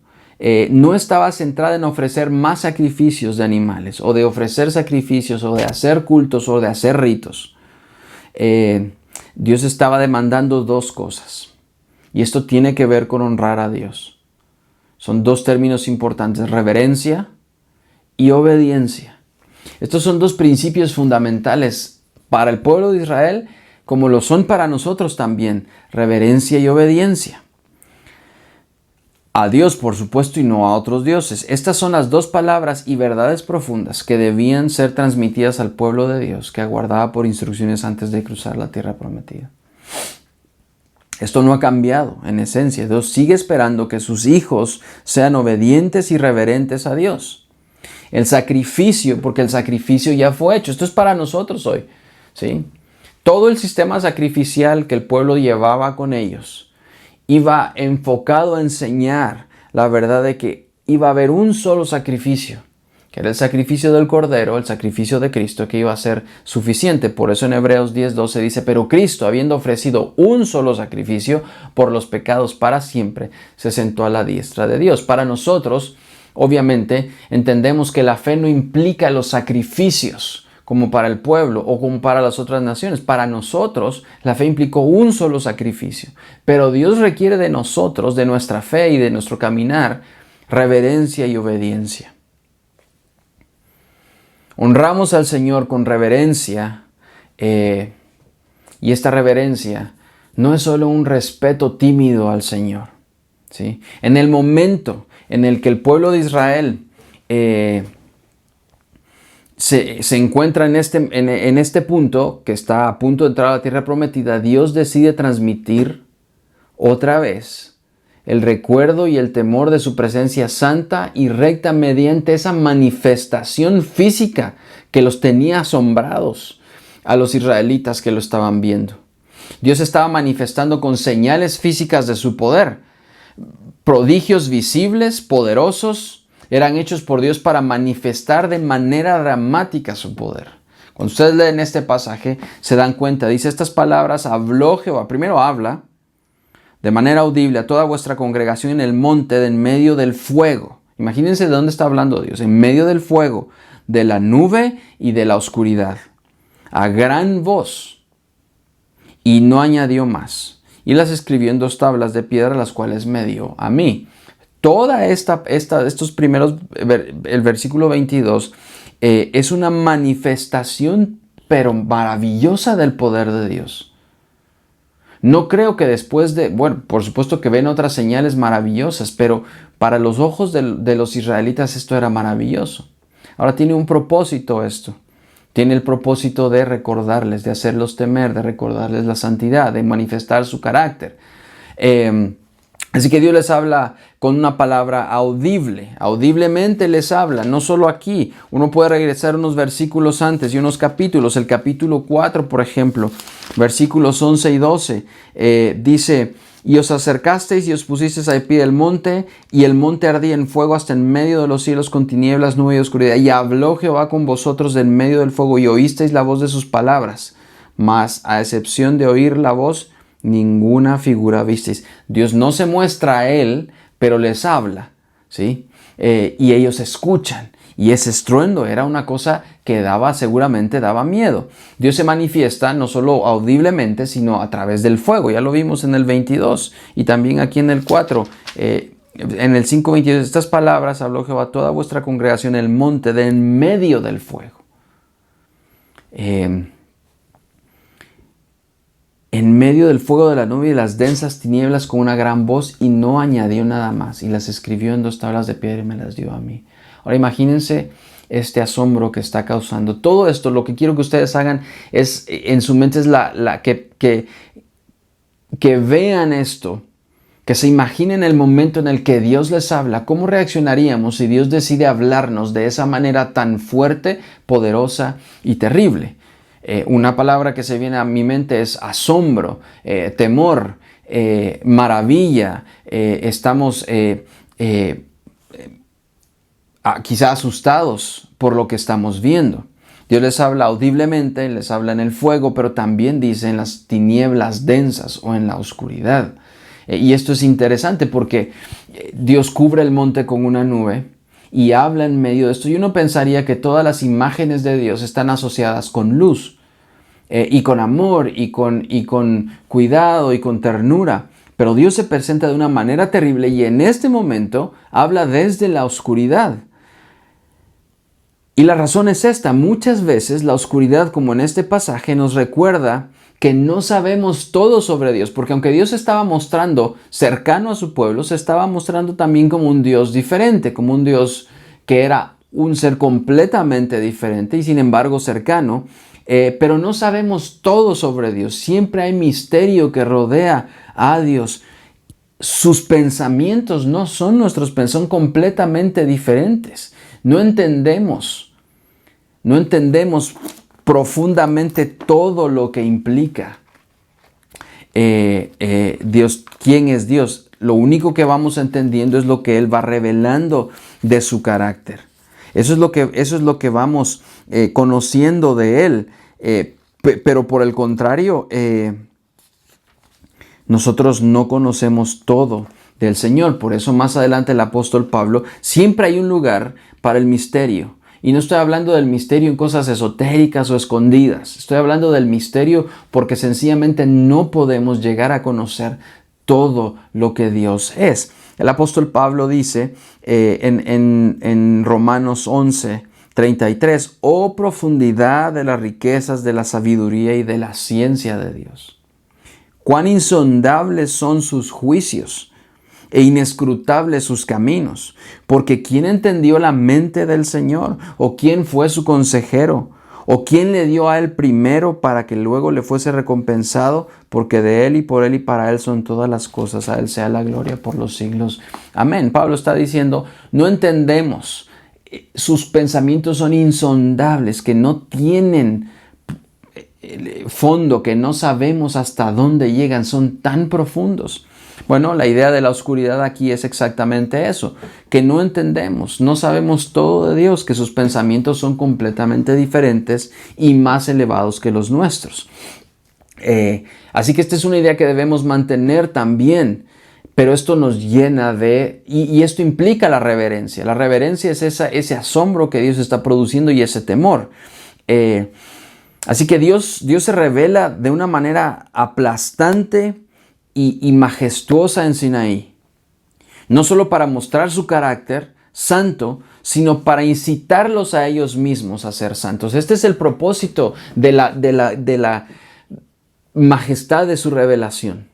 no estaba centrada en ofrecer más sacrificios de animales, o de ofrecer sacrificios, o de hacer cultos, o de hacer ritos. Dios estaba demandando dos cosas, y esto tiene que ver con honrar a Dios. Son dos términos importantes: reverencia y obediencia. Estos son dos principios fundamentales para el pueblo de Israel, como lo son para nosotros también: reverencia y obediencia. A Dios, por supuesto, y no a otros dioses. Estas son las dos palabras y verdades profundas que debían ser transmitidas al pueblo de Dios, que aguardaba por instrucciones antes de cruzar la tierra prometida. Esto no ha cambiado en esencia. Dios sigue esperando que sus hijos sean obedientes y reverentes a Dios. El sacrificio, porque el sacrificio ya fue hecho. Esto es para nosotros hoy, ¿sí? Todo el sistema sacrificial que el pueblo llevaba con ellos iba enfocado a enseñar la verdad de que iba a haber un solo sacrificio, que era el sacrificio del Cordero, el sacrificio de Cristo, que iba a ser suficiente. Por eso en Hebreos 10:12 dice: pero Cristo, habiendo ofrecido un solo sacrificio por los pecados para siempre, se sentó a la diestra de Dios. Para nosotros, obviamente, entendemos que la fe no implica los sacrificios como para el pueblo o como para las otras naciones. Para nosotros, la fe implicó un solo sacrificio. Pero Dios requiere de nosotros, de nuestra fe y de nuestro caminar, reverencia y obediencia. Honramos al Señor con reverencia, y esta reverencia no es solo un respeto tímido al Señor, ¿sí? En el momento en el que el pueblo de Israel se encuentra en este punto, que está a punto de entrar a la tierra prometida, Dios decide transmitir otra vez el recuerdo y el temor de su presencia santa y recta mediante esa manifestación física que los tenía asombrados a los israelitas que lo estaban viendo. Dios estaba manifestando con señales físicas de su poder, prodigios visibles, poderosos, eran hechos por Dios para manifestar de manera dramática su poder. Cuando ustedes leen este pasaje, se dan cuenta, dice: estas palabras habló Jehová. Primero habla de manera audible a toda vuestra congregación en el monte de en medio del fuego. Imagínense de dónde está hablando Dios: en medio del fuego, de la nube y de la oscuridad. a gran voz, y no añadió más. Y las escribió en 2 tablas de piedra, las cuales me dio a mí. Toda estos primeros, el versículo 22, es una manifestación, pero maravillosa, del poder de Dios. No creo que después de, bueno, por supuesto que ven otras señales maravillosas, pero para los ojos de los israelitas esto era maravilloso. Ahora tiene un propósito esto. Tiene el propósito de recordarles, de hacerlos temer, de recordarles la santidad, de manifestar su carácter. Así que Dios les habla con una palabra audible, audiblemente les habla, no solo aquí. Uno puede regresar unos versículos antes y unos capítulos. El capítulo 4, por ejemplo, versículos 11 y 12, dice: y os acercasteis y os pusisteis al pie del monte, y el monte ardía en fuego hasta en medio de los cielos con tinieblas, nube y oscuridad. Y habló Jehová con vosotros en medio del fuego, y oísteis la voz de sus palabras. Mas a excepción de oír la voz, ninguna figura visteis. Dios no se muestra a él, pero les habla, ¿sí? Y ellos escuchan. Y ese estruendo era una cosa que seguramente daba miedo. Dios se manifiesta no solo audiblemente, sino a través del fuego. Ya lo vimos en el 22 y también aquí en el 4. En el 5:22, estas palabras habló Jehová a toda vuestra congregación en el monte de en medio del fuego. En medio del fuego de la nube y de las densas tinieblas, con una gran voz, y no añadió nada más. Y las escribió en 2 tablas de piedra y me las dio a mí. Ahora imagínense este asombro que está causando. Todo esto, lo que quiero que ustedes hagan es, en su mente, es que vean esto, que se imaginen el momento en el que Dios les habla. ¿Cómo reaccionaríamos si Dios decide hablarnos de esa manera tan fuerte, poderosa y terrible? Una palabra que se viene a mi mente es asombro, temor, maravilla. Estamos quizá asustados por lo que estamos viendo. Dios les habla audiblemente, les habla en el fuego, pero también dice en las tinieblas densas o en la oscuridad. Y esto es interesante porque Dios cubre el monte con una nube y habla en medio de esto. Y uno pensaría que todas las imágenes de Dios están asociadas con luz, y con amor, y con cuidado, y con ternura. Pero Dios se presenta de una manera terrible, y en este momento habla desde la oscuridad. Y la razón es esta: muchas veces la oscuridad, como en este pasaje, nos recuerda que no sabemos todo sobre Dios, porque aunque Dios se estaba mostrando cercano a su pueblo, se estaba mostrando también como un Dios diferente, como un Dios que era un ser completamente diferente y sin embargo cercano. Pero no sabemos todo sobre Dios. Siempre hay misterio que rodea a Dios. Sus pensamientos no son nuestros pensamientos, son completamente diferentes. No entendemos profundamente todo lo que implica Dios. ¿Quién es Dios? Lo único que vamos entendiendo es lo que Él va revelando de su carácter. Eso es lo que vamos conociendo de Él. Pero por el contrario, nosotros no conocemos todo del Señor. Por eso más adelante el apóstol Pablo: siempre hay un lugar para el misterio. Y no estoy hablando del misterio en cosas esotéricas o escondidas. Estoy hablando del misterio porque sencillamente no podemos llegar a conocer todo lo que Dios es. El apóstol Pablo dice en Romanos 11:33: oh profundidad de las riquezas de la sabiduría y de la ciencia de Dios. Cuán insondables son sus juicios e inescrutables sus caminos. Porque ¿quién entendió la mente del Señor? ¿O quién fue su consejero? ¿O quién le dio a él primero para que luego le fuese recompensado? Porque de él y por él y para él son todas las cosas. A él sea la gloria por los siglos. Amén. Pablo está diciendo: no entendemos. Sus pensamientos son insondables, que no tienen fondo, que no sabemos hasta dónde llegan. Son tan profundos. Bueno, la idea de la oscuridad aquí es exactamente eso, que no entendemos, no sabemos todo de Dios, que sus pensamientos son completamente diferentes y más elevados que los nuestros. Así que esta es una idea que debemos mantener también, pero esto nos llena y esto implica la reverencia. La reverencia es ese asombro que Dios está produciendo y ese temor. Así que Dios se revela de una manera aplastante y majestuosa en Sinaí. No solo para mostrar su carácter santo, sino para incitarlos a ellos mismos a ser santos. Este es el propósito de la majestad de su revelación.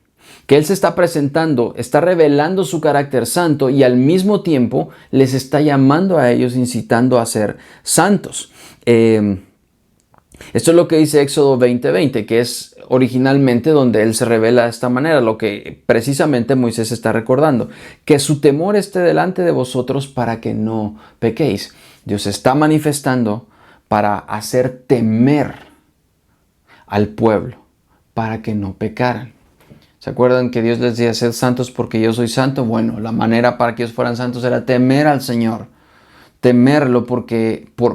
Que Él se está presentando, está revelando su carácter santo y al mismo tiempo les está llamando a ellos, incitando a ser santos. Esto es lo que dice Éxodo 20:20, que es originalmente donde Él se revela de esta manera, lo que precisamente Moisés está recordando. Que su temor esté delante de vosotros para que no pequéis. Dios está manifestando para hacer temer al pueblo, para que no pecaran. ¿Se acuerdan que Dios les decía, sed santos porque yo soy santo? Bueno, la manera para que ellos fueran santos era temer al Señor. Temerlo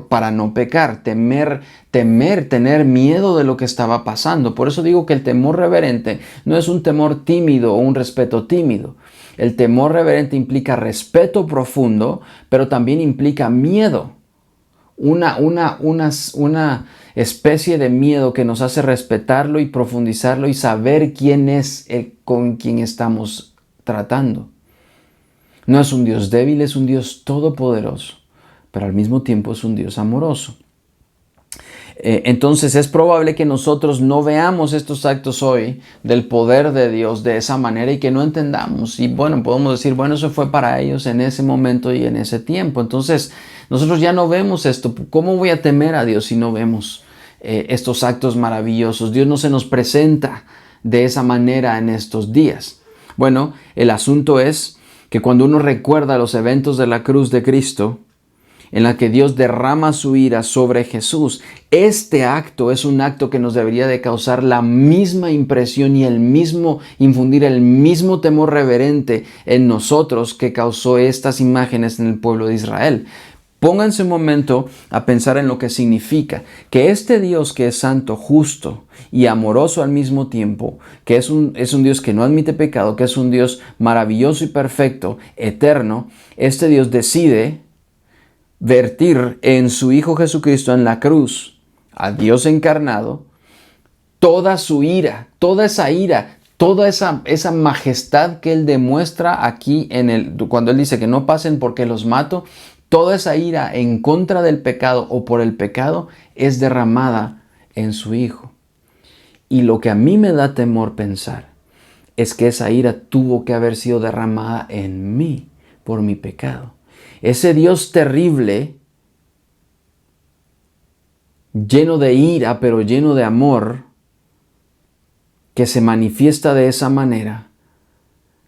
para no pecar, tener miedo de lo que estaba pasando. Por eso digo que el temor reverente no es un temor tímido o un respeto tímido. El temor reverente implica respeto profundo, pero también implica miedo. Una especie de miedo que nos hace respetarlo y profundizarlo y saber quién es el con quien estamos tratando. No es un Dios débil, es un Dios todopoderoso, pero al mismo tiempo es un Dios amoroso. Entonces es probable que nosotros no veamos estos actos hoy del poder de Dios de esa manera y que no entendamos. Y bueno, podemos decir, bueno, eso fue para ellos en ese momento y en ese tiempo. Entonces nosotros ya no vemos esto. ¿Cómo voy a temer a Dios si no vemos estos actos maravillosos? Dios no se nos presenta de esa manera en estos días. Bueno, el asunto es que cuando uno recuerda los eventos de la cruz de Cristo, en la que Dios derrama su ira sobre Jesús, este acto es un acto que nos debería de causar la misma impresión y infundir el mismo temor reverente en nosotros que causó estas imágenes en el pueblo de Israel. Pónganse un momento a pensar en lo que significa que este Dios que es santo, justo y amoroso al mismo tiempo, que es un Dios que no admite pecado, que es un Dios maravilloso y perfecto, eterno, este Dios decide vertir en su Hijo Jesucristo en la cruz, a Dios encarnado, toda su ira, toda esa majestad que Él demuestra aquí cuando Él dice que no pasen porque los mato, toda esa ira en contra del pecado o por el pecado es derramada en su Hijo. Y lo que a mí me da temor pensar es que esa ira tuvo que haber sido derramada en mí por mi pecado. Ese Dios terrible, lleno de ira, pero lleno de amor, que se manifiesta de esa manera,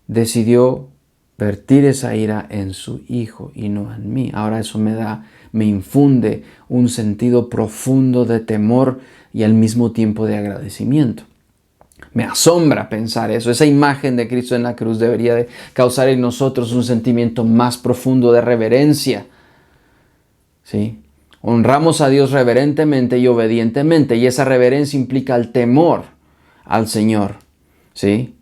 decidió vertir esa ira en su Hijo y no en mí. Ahora eso me infunde un sentido profundo de temor y al mismo tiempo de agradecimiento. Me asombra pensar eso. Esa imagen de Cristo en la cruz debería de causar en nosotros un sentimiento más profundo de reverencia. ¿Sí? Honramos a Dios reverentemente y obedientemente, y esa reverencia implica el temor al Señor. ¿Sí?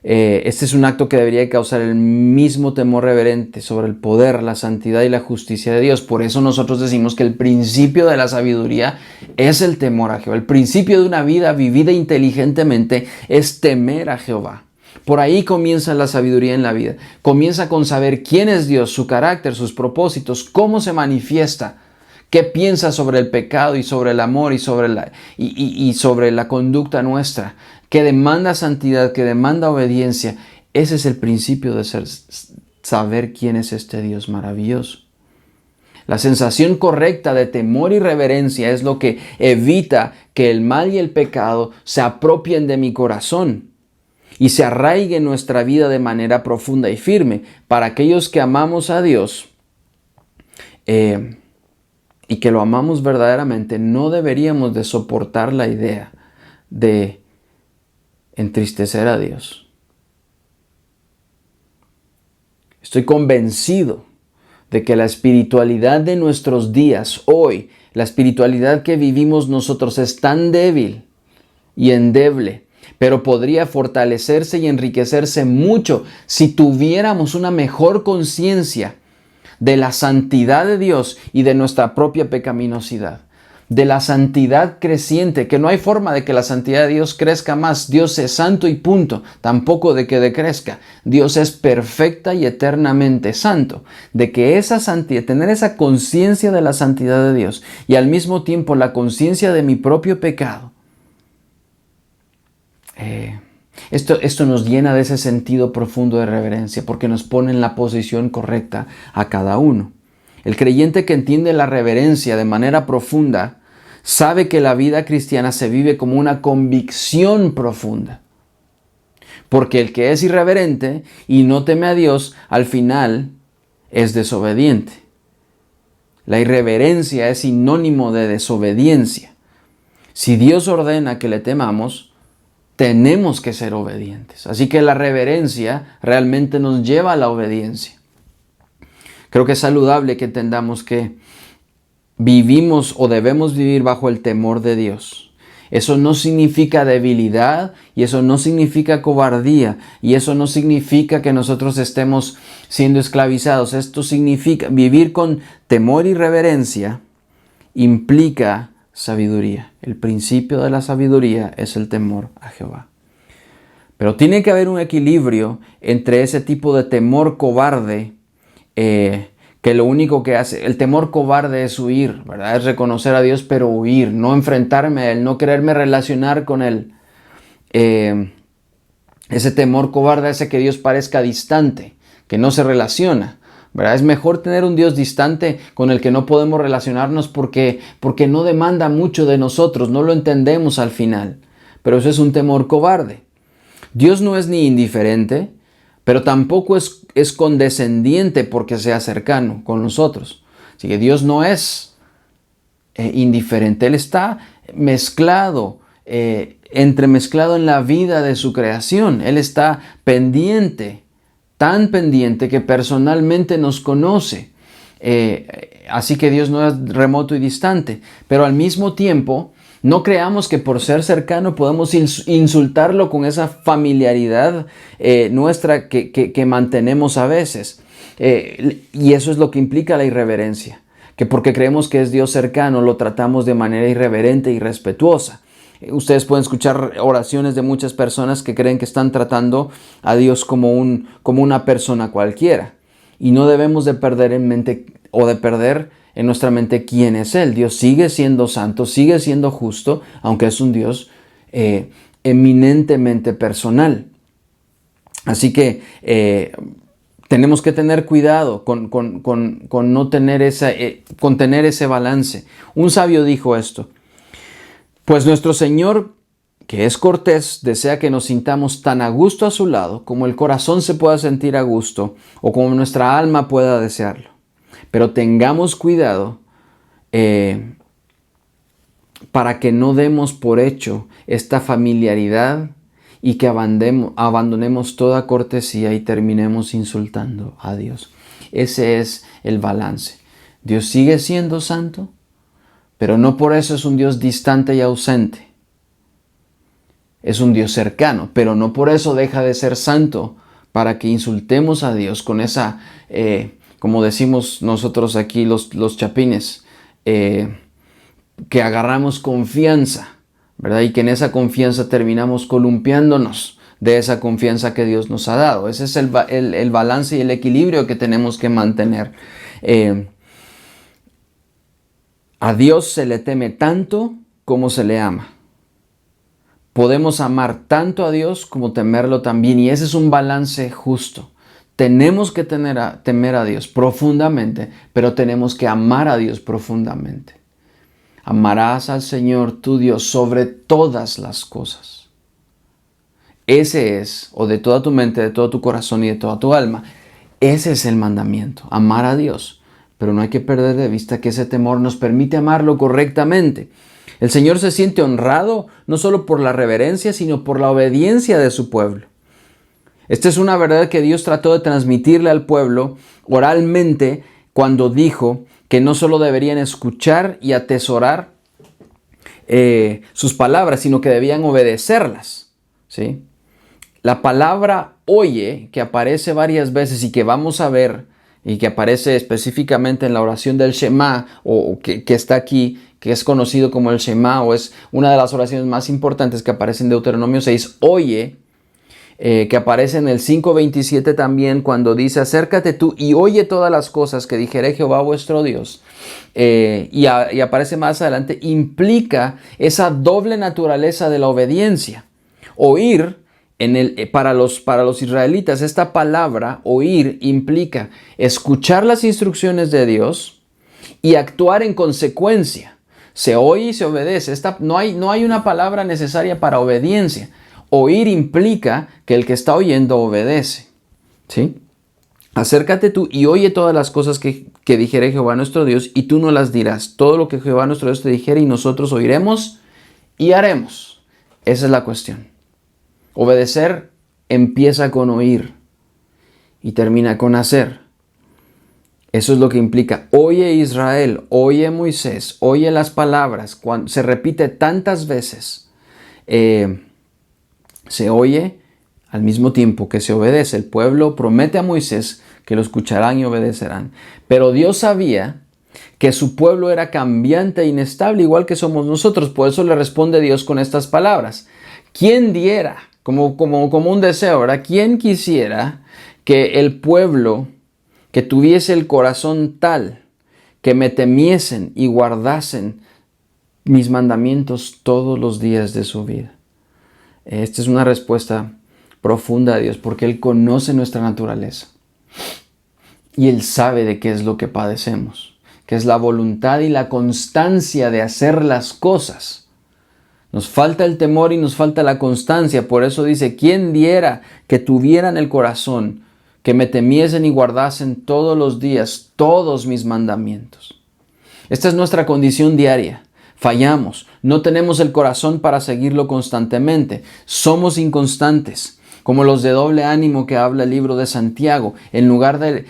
Este es un acto que debería causar el mismo temor reverente sobre el poder, la santidad y la justicia de Dios. Por eso nosotros decimos que el principio de la sabiduría es el temor a Jehová. El principio de una vida vivida inteligentemente es temer a Jehová. Por ahí comienza la sabiduría en la vida. Comienza con saber quién es Dios, su carácter, sus propósitos, cómo se manifiesta, qué piensa sobre el pecado y sobre el amor y sobre la conducta nuestra, que demanda santidad, que demanda obediencia. Ese es el principio de saber quién es este Dios maravilloso. La sensación correcta de temor y reverencia es lo que evita que el mal y el pecado se apropien de mi corazón y se arraigue en nuestra vida de manera profunda y firme. Para aquellos que amamos a Dios y que lo amamos verdaderamente, no deberíamos de soportar la idea de entristecer a Dios. Estoy convencido de que la espiritualidad de nuestros días hoy, la espiritualidad que vivimos nosotros es tan débil y endeble, pero podría fortalecerse y enriquecerse mucho si tuviéramos una mejor conciencia de la santidad de Dios y de nuestra propia pecaminosidad. de la santidad creciente, que no hay forma de que la santidad de Dios crezca más. Dios es santo y punto, tampoco de que decrezca. Dios es perfecta y eternamente santo. De que esa santidad, tener esa conciencia de la santidad de Dios y al mismo tiempo la conciencia de mi propio pecado, esto nos llena de ese sentido profundo de reverencia, porque nos pone en la posición correcta a cada uno. El creyente que entiende la reverencia de manera profunda sabe que la vida cristiana se vive como una convicción profunda. Porque el que es irreverente y no teme a Dios, al final es desobediente. La irreverencia es sinónimo de desobediencia. Si Dios ordena que le temamos, tenemos que ser obedientes. Así que la reverencia realmente nos lleva a la obediencia. Creo que es saludable que entendamos que vivimos o debemos vivir bajo el temor de Dios. Eso no significa debilidad y eso no significa cobardía y eso no significa que nosotros estemos siendo esclavizados. Esto significa vivir con temor y reverencia, implica sabiduría. El principio de la sabiduría es el temor a Jehová. Pero tiene que haber un equilibrio entre ese tipo de temor cobarde, que lo único que hace, el temor cobarde es huir, ¿verdad? Es reconocer a Dios pero huir, no enfrentarme a Él, no quererme relacionar con Él. Ese temor cobarde hace que Dios parezca distante, que no se relaciona, ¿verdad? Es mejor tener un Dios distante con el que no podemos relacionarnos porque no demanda mucho de nosotros, no lo entendemos al final. Pero eso es un temor cobarde. Dios no es ni indiferente, pero tampoco es condescendiente porque sea cercano con nosotros. Así que Dios no es indiferente. Él está mezclado, entremezclado en la vida de su creación. Él está pendiente, tan pendiente que personalmente nos conoce. Así que Dios no es remoto y distante. Pero al mismo tiempo, no creamos que por ser cercano podemos insultarlo con esa familiaridad nuestra que mantenemos a veces. Y eso es lo que implica la irreverencia. Que porque creemos que es Dios cercano, lo tratamos de manera irreverente y respetuosa. Ustedes pueden escuchar oraciones de muchas personas que creen que están tratando a Dios como una persona cualquiera. Y no debemos de perder en mente o de perder en nuestra mente quién es Él. Dios sigue siendo santo, sigue siendo justo, aunque es un Dios eminentemente personal. Así que tenemos que tener cuidado con no tener con tener ese balance. Un sabio dijo esto: pues nuestro Señor, que es cortés, desea que nos sintamos tan a gusto a su lado como el corazón se pueda sentir a gusto o como nuestra alma pueda desearlo. Pero tengamos cuidado para que no demos por hecho esta familiaridad y que abandonemos toda cortesía y terminemos insultando a Dios. Ese es el balance. Dios sigue siendo santo, pero no por eso es un Dios distante y ausente. Es un Dios cercano, pero no por eso deja de ser santo para que insultemos a Dios con esa... como decimos nosotros aquí los chapines, que agarramos confianza, ¿verdad? Y que en esa confianza terminamos columpiándonos de esa confianza que Dios nos ha dado. Ese es el balance y el equilibrio que tenemos que mantener. A Dios se le teme tanto como se le ama. Podemos amar tanto a Dios como temerlo también, y ese es un balance justo. Tenemos que temer a Dios profundamente, pero tenemos que amar a Dios profundamente. Amarás al Señor tu Dios sobre todas las cosas. Ese es, o de toda tu mente, de todo tu corazón y de toda tu alma. Ese es el mandamiento, amar a Dios. Pero no hay que perder de vista que ese temor nos permite amarlo correctamente. El Señor se siente honrado no solo por la reverencia, sino por la obediencia de su pueblo. Esta es una verdad que Dios trató de transmitirle al pueblo oralmente cuando dijo que no solo deberían escuchar y atesorar sus palabras, sino que debían obedecerlas, ¿sí? La palabra oye, que aparece varias veces y que vamos a ver, y que aparece específicamente en la oración del Shema, o que está aquí, que es conocido como el Shema, o es una de las oraciones más importantes que aparece en Deuteronomio 6, oye, que aparece en el 5:27 también, cuando dice, acércate tú y oye todas las cosas que dijere Jehová vuestro Dios. Y aparece más adelante, implica esa doble naturaleza de la obediencia. Oír, para los israelitas, esta palabra, oír, implica escuchar las instrucciones de Dios y actuar en consecuencia. Se oye y se obedece. No hay una palabra necesaria para obediencia. Oír implica que el que está oyendo obedece. ¿Sí? Acércate tú y oye todas las cosas que dijere Jehová nuestro Dios, y tú no las dirás. Todo lo que Jehová nuestro Dios te dijere, y nosotros oiremos y haremos. Esa es la cuestión. Obedecer empieza con oír y termina con hacer. Eso es lo que implica. Oye Israel, oye Moisés, oye las palabras. Cuando se repite tantas veces, se oye al mismo tiempo que se obedece. El pueblo promete a Moisés que lo escucharán y obedecerán. Pero Dios sabía que su pueblo era cambiante e inestable, igual que somos nosotros. Por eso le responde Dios con estas palabras. ¿Quién diera, como un deseo, ¿verdad? ¿Quién quisiera que el pueblo que tuviese el corazón tal, que me temiesen y guardasen mis mandamientos todos los días de su vida? Esta es una respuesta profunda a Dios, porque Él conoce nuestra naturaleza y Él sabe de qué es lo que padecemos, que es la voluntad y la constancia de hacer las cosas. Nos falta el temor y nos falta la constancia. Por eso dice, ¿quién diera que tuvieran el corazón, que me temiesen y guardasen todos los días todos mis mandamientos? Esta es nuestra condición diaria. Fallamos, no tenemos el corazón para seguirlo constantemente, somos inconstantes, como los de doble ánimo que habla el libro de Santiago. En lugar de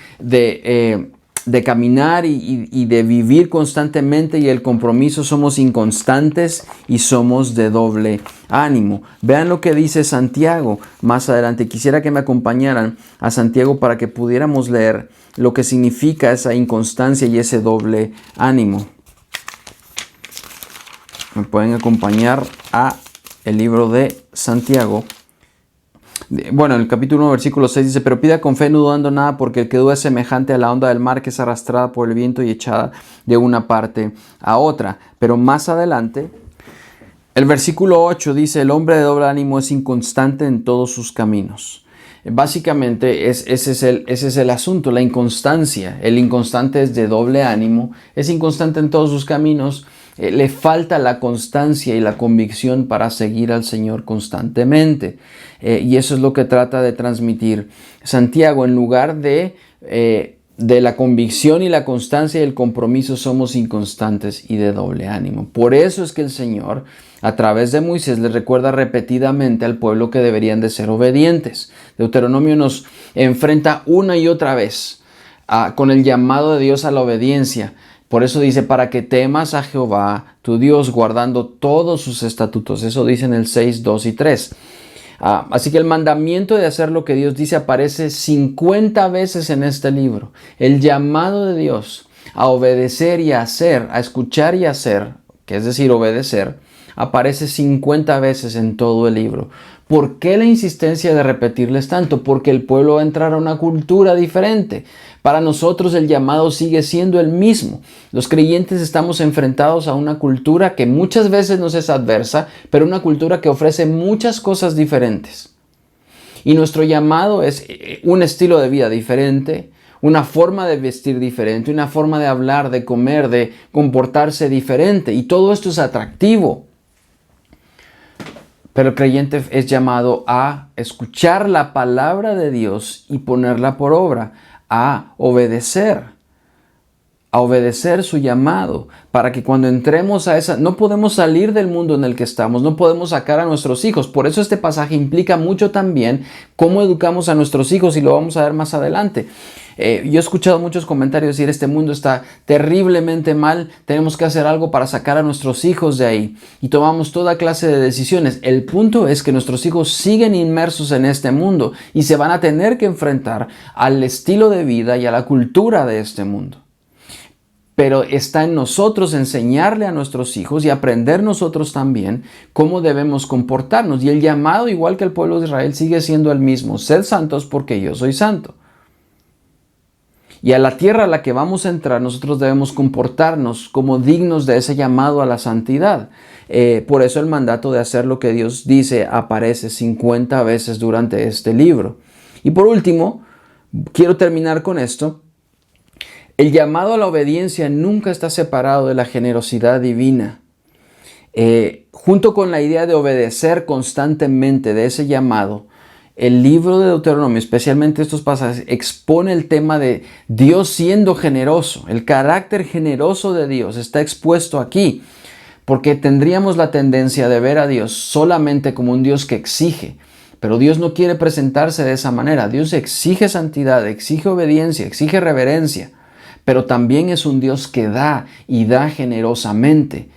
caminar y de vivir constantemente y el compromiso, somos inconstantes y somos de doble ánimo. Vean lo que dice Santiago más adelante. Quisiera que me acompañaran a Santiago para que pudiéramos leer lo que significa esa inconstancia y ese doble ánimo. Me pueden acompañar a el libro de Santiago. Bueno, en el capítulo 1, versículo 6 dice, pero pida con fe, no dudando nada, porque el que duda es semejante a la onda del mar, que es arrastrada por el viento y echada de una parte a otra. Pero más adelante, el versículo 8 dice, el hombre de doble ánimo es inconstante en todos sus caminos. Básicamente ese es el asunto, la inconstancia. El inconstante es de doble ánimo, es inconstante en todos sus caminos. Le falta la constancia y la convicción para seguir al Señor constantemente. Y eso es lo que trata de transmitir Santiago. En lugar de la convicción y la constancia y el compromiso, somos inconstantes y de doble ánimo. Por eso es que el Señor, a través de Moisés, les recuerda repetidamente al pueblo que deberían de ser obedientes. Deuteronomio nos enfrenta una y otra vez con el llamado de Dios a la obediencia. Por eso dice, para que temas a Jehová, tu Dios, guardando todos sus estatutos. Eso dice en el 6, 2 y 3. Así que el mandamiento de hacer lo que Dios dice aparece 50 veces en este libro. El llamado de Dios a obedecer y a hacer, a escuchar y hacer, que es decir, obedecer, aparece 50 veces en todo el libro. ¿Por qué la insistencia de repetirles tanto? Porque el pueblo va a entrar a una cultura diferente. Para nosotros el llamado sigue siendo el mismo. Los creyentes estamos enfrentados a una cultura que muchas veces nos es adversa, pero una cultura que ofrece muchas cosas diferentes. Y nuestro llamado es un estilo de vida diferente, una forma de vestir diferente, una forma de hablar, de comer, de comportarse diferente. Y todo esto es atractivo. Pero el creyente es llamado a escuchar la palabra de Dios y ponerla por obra, a obedecer su llamado, para que cuando entremos a esa, no podemos salir del mundo en el que estamos, no podemos sacar a nuestros hijos. Por eso este pasaje implica mucho también cómo educamos a nuestros hijos, y lo vamos a ver más adelante. Yo he escuchado muchos comentarios decir, este mundo está terriblemente mal, tenemos que hacer algo para sacar a nuestros hijos de ahí, y tomamos toda clase de decisiones. El punto es que nuestros hijos siguen inmersos en este mundo y se van a tener que enfrentar al estilo de vida y a la cultura de este mundo. pero está en nosotros enseñarle a nuestros hijos y aprender nosotros también cómo debemos comportarnos. Y el llamado, igual que el pueblo de Israel, sigue siendo el mismo: sed santos porque yo soy santo. Y a la tierra a la que vamos a entrar, nosotros debemos comportarnos como dignos de ese llamado a la santidad. Por eso el mandato de hacer lo que Dios dice aparece 50 veces durante este libro. Y por último, quiero terminar con esto. El llamado a la obediencia nunca está separado de la generosidad divina. Junto con la idea de obedecer constantemente de ese llamado, el libro de Deuteronomio, especialmente estos pasajes, expone el tema de Dios siendo generoso. El carácter generoso de Dios está expuesto aquí, porque tendríamos la tendencia de ver a Dios solamente como un Dios que exige. Pero Dios no quiere presentarse de esa manera. Dios exige santidad, exige obediencia, exige reverencia, pero también es un Dios que da y da generosamente.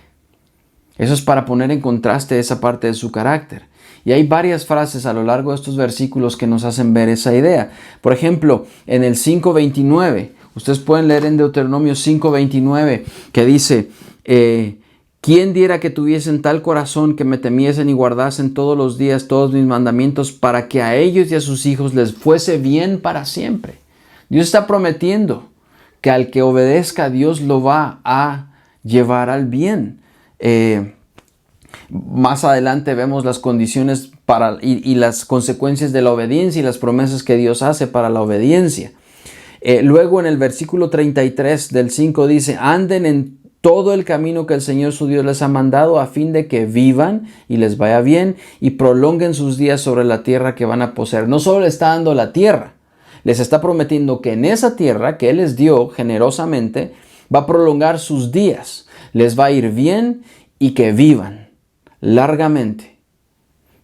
Eso es para poner en contraste esa parte de su carácter. Y hay varias frases a lo largo de estos versículos que nos hacen ver esa idea. Por ejemplo, en el 5:29, ustedes pueden leer en Deuteronomio 5:29, que dice: ¿quién diera que tuviesen tal corazón que me temiesen y guardasen todos los días todos mis mandamientos, para que a ellos y a sus hijos les fuese bien para siempre? Dios está prometiendo que al que obedezca, Dios lo va a llevar al bien. Más adelante vemos las condiciones y las consecuencias de la obediencia y las promesas que Dios hace para la obediencia. Luego en el versículo 33 del 5 dice: anden en todo el camino que el Señor su Dios les ha mandado, a fin de que vivan y les vaya bien y prolonguen sus días sobre la tierra que van a poseer. No solo les está dando la tierra, les está prometiendo que en esa tierra que Él les dio generosamente va a prolongar sus días, les va a ir bien y que vivan largamente.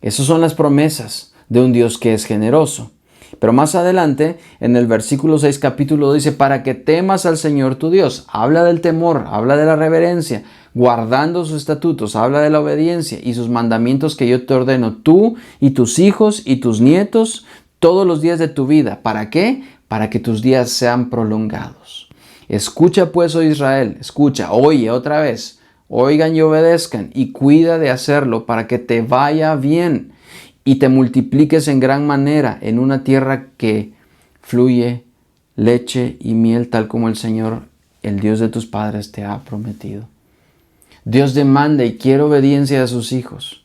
Esas son las promesas de un Dios que es generoso. Pero más adelante, en el versículo 6, capítulo, dice: para que temas al Señor tu Dios. Habla del temor, habla de la reverencia, guardando sus estatutos, habla de la obediencia y sus mandamientos que yo te ordeno, tú y tus hijos y tus nietos, todos los días de tu vida. ¿Para qué? Para que tus días sean prolongados. Escucha pues, oh Israel, escucha, oye otra vez. Oigan y obedezcan, y cuida de hacerlo para que te vaya bien y te multipliques en gran manera en una tierra que fluye leche y miel, tal como el Señor, el Dios de tus padres, te ha prometido. Dios demanda y quiere obediencia de sus hijos,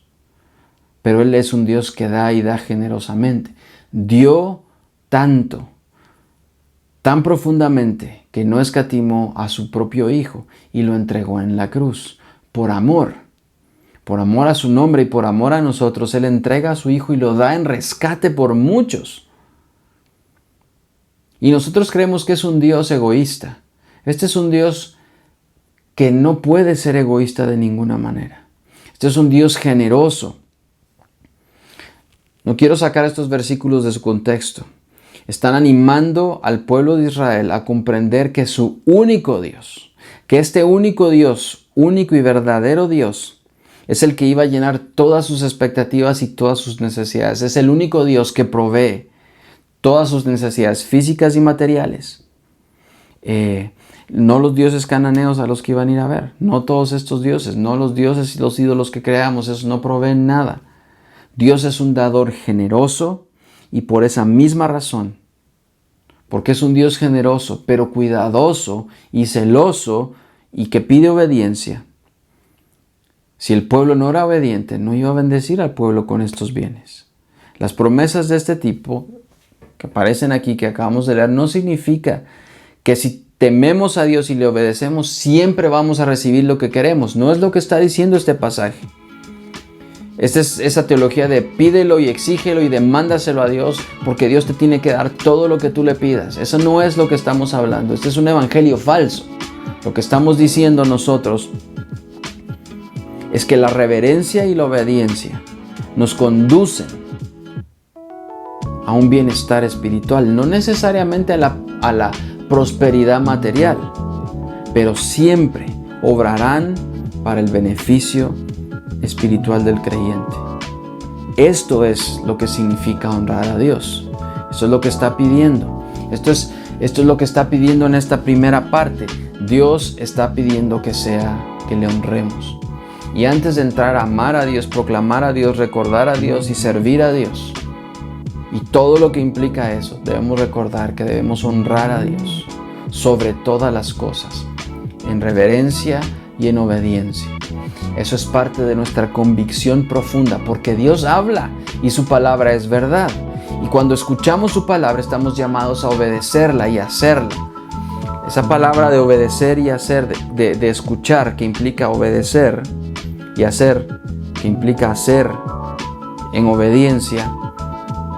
pero Él es un Dios que da y da generosamente. Dio tanto, tan profundamente, que no escatimó a su propio Hijo y lo entregó en la cruz. Por amor a su nombre y por amor a nosotros, Él entrega a su Hijo y lo da en rescate por muchos. Y nosotros creemos que es un Dios egoísta. Este es un Dios que no puede ser egoísta de ninguna manera. Este es un Dios generoso. No quiero sacar estos versículos de su contexto. Están animando al pueblo de Israel a comprender que su único Dios, que este único Dios, único y verdadero Dios, es el que iba a llenar todas sus expectativas y todas sus necesidades. Es el único Dios que provee todas sus necesidades físicas y materiales. No los dioses cananeos a los que iban a ir a ver. No todos estos dioses, no los dioses y los ídolos que creamos, esos no proveen nada. Dios es un dador generoso. Y por esa misma razón, porque es un Dios generoso, pero cuidadoso y celoso y que pide obediencia, si el pueblo no era obediente, no iba a bendecir al pueblo con estos bienes. Las promesas de este tipo que aparecen aquí, que acabamos de leer, no significa que si tememos a Dios y le obedecemos, siempre vamos a recibir lo que queremos. No es lo que está diciendo este pasaje. Esta es esa teología de pídelo y exígelo y demándaselo a Dios, porque Dios te tiene que dar todo lo que tú le pidas. Eso no es lo que estamos hablando. Este es un evangelio falso. Lo que estamos diciendo nosotros es que la reverencia y la obediencia nos conducen a un bienestar espiritual, no necesariamente a la prosperidad material, pero siempre obrarán para el beneficio espiritual del creyente. Esto es lo que significa honrar a Dios. Eso es lo que está pidiendo. Esto es lo que está pidiendo en esta primera parte. Dios está pidiendo que le honremos. Y antes de entrar a amar a Dios, proclamar a Dios, recordar a Dios y servir a Dios, y todo lo que implica eso, debemos recordar que debemos honrar a Dios sobre todas las cosas, en reverencia y en obediencia. Eso es parte de nuestra convicción profunda, porque Dios habla y su palabra es verdad. Y cuando escuchamos su palabra, estamos llamados a obedecerla y hacerla. Esa palabra de obedecer y hacer, de escuchar, que implica obedecer, y hacer, que implica hacer en obediencia,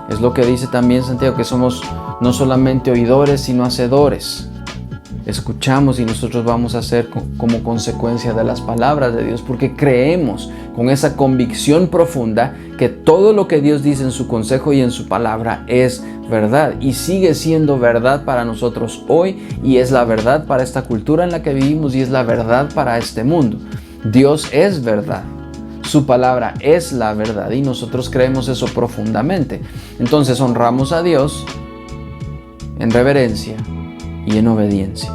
es lo que dice también Santiago, que somos no solamente oidores, sino hacedores. Escuchamos y nosotros vamos a hacer como consecuencia de las palabras de Dios, porque creemos con esa convicción profunda que todo lo que Dios dice en su consejo y en su palabra es verdad y sigue siendo verdad para nosotros hoy, y es la verdad para esta cultura en la que vivimos y es la verdad para este mundo. Dios es verdad, su palabra es la verdad y nosotros creemos eso profundamente. Entonces honramos a Dios en reverencia y en obediencia.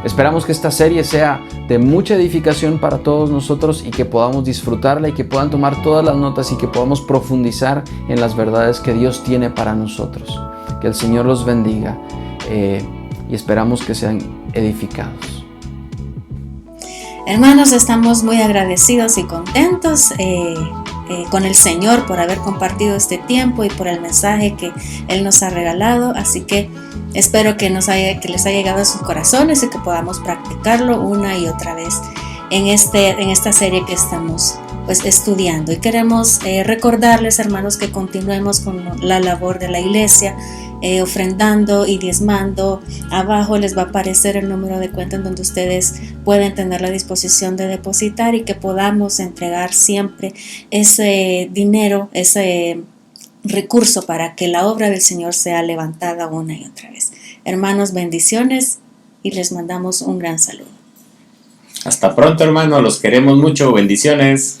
Esperamos que esta serie sea de mucha edificación para todos nosotros y que podamos disfrutarla y que puedan tomar todas las notas y que podamos profundizar en las verdades que Dios tiene para nosotros. Que el Señor los bendiga y esperamos que sean edificados. Hermanos, estamos muy agradecidos y contentos con el Señor por haber compartido este tiempo y por el mensaje que Él nos ha regalado. Así que espero que les haya llegado a sus corazones y que podamos practicarlo una y otra vez en esta serie que estamos estudiando. Y queremos recordarles, hermanos, que continuemos con la labor de la iglesia, ofrendando y diezmando. Abajo les va a aparecer el número de cuenta en donde ustedes pueden tener la disposición de depositar y que podamos entregar siempre ese dinero, ese recurso para que la obra del Señor sea levantada una y otra vez. Hermanos, bendiciones y les mandamos un gran saludo. Hasta pronto, hermanos, los queremos mucho, bendiciones.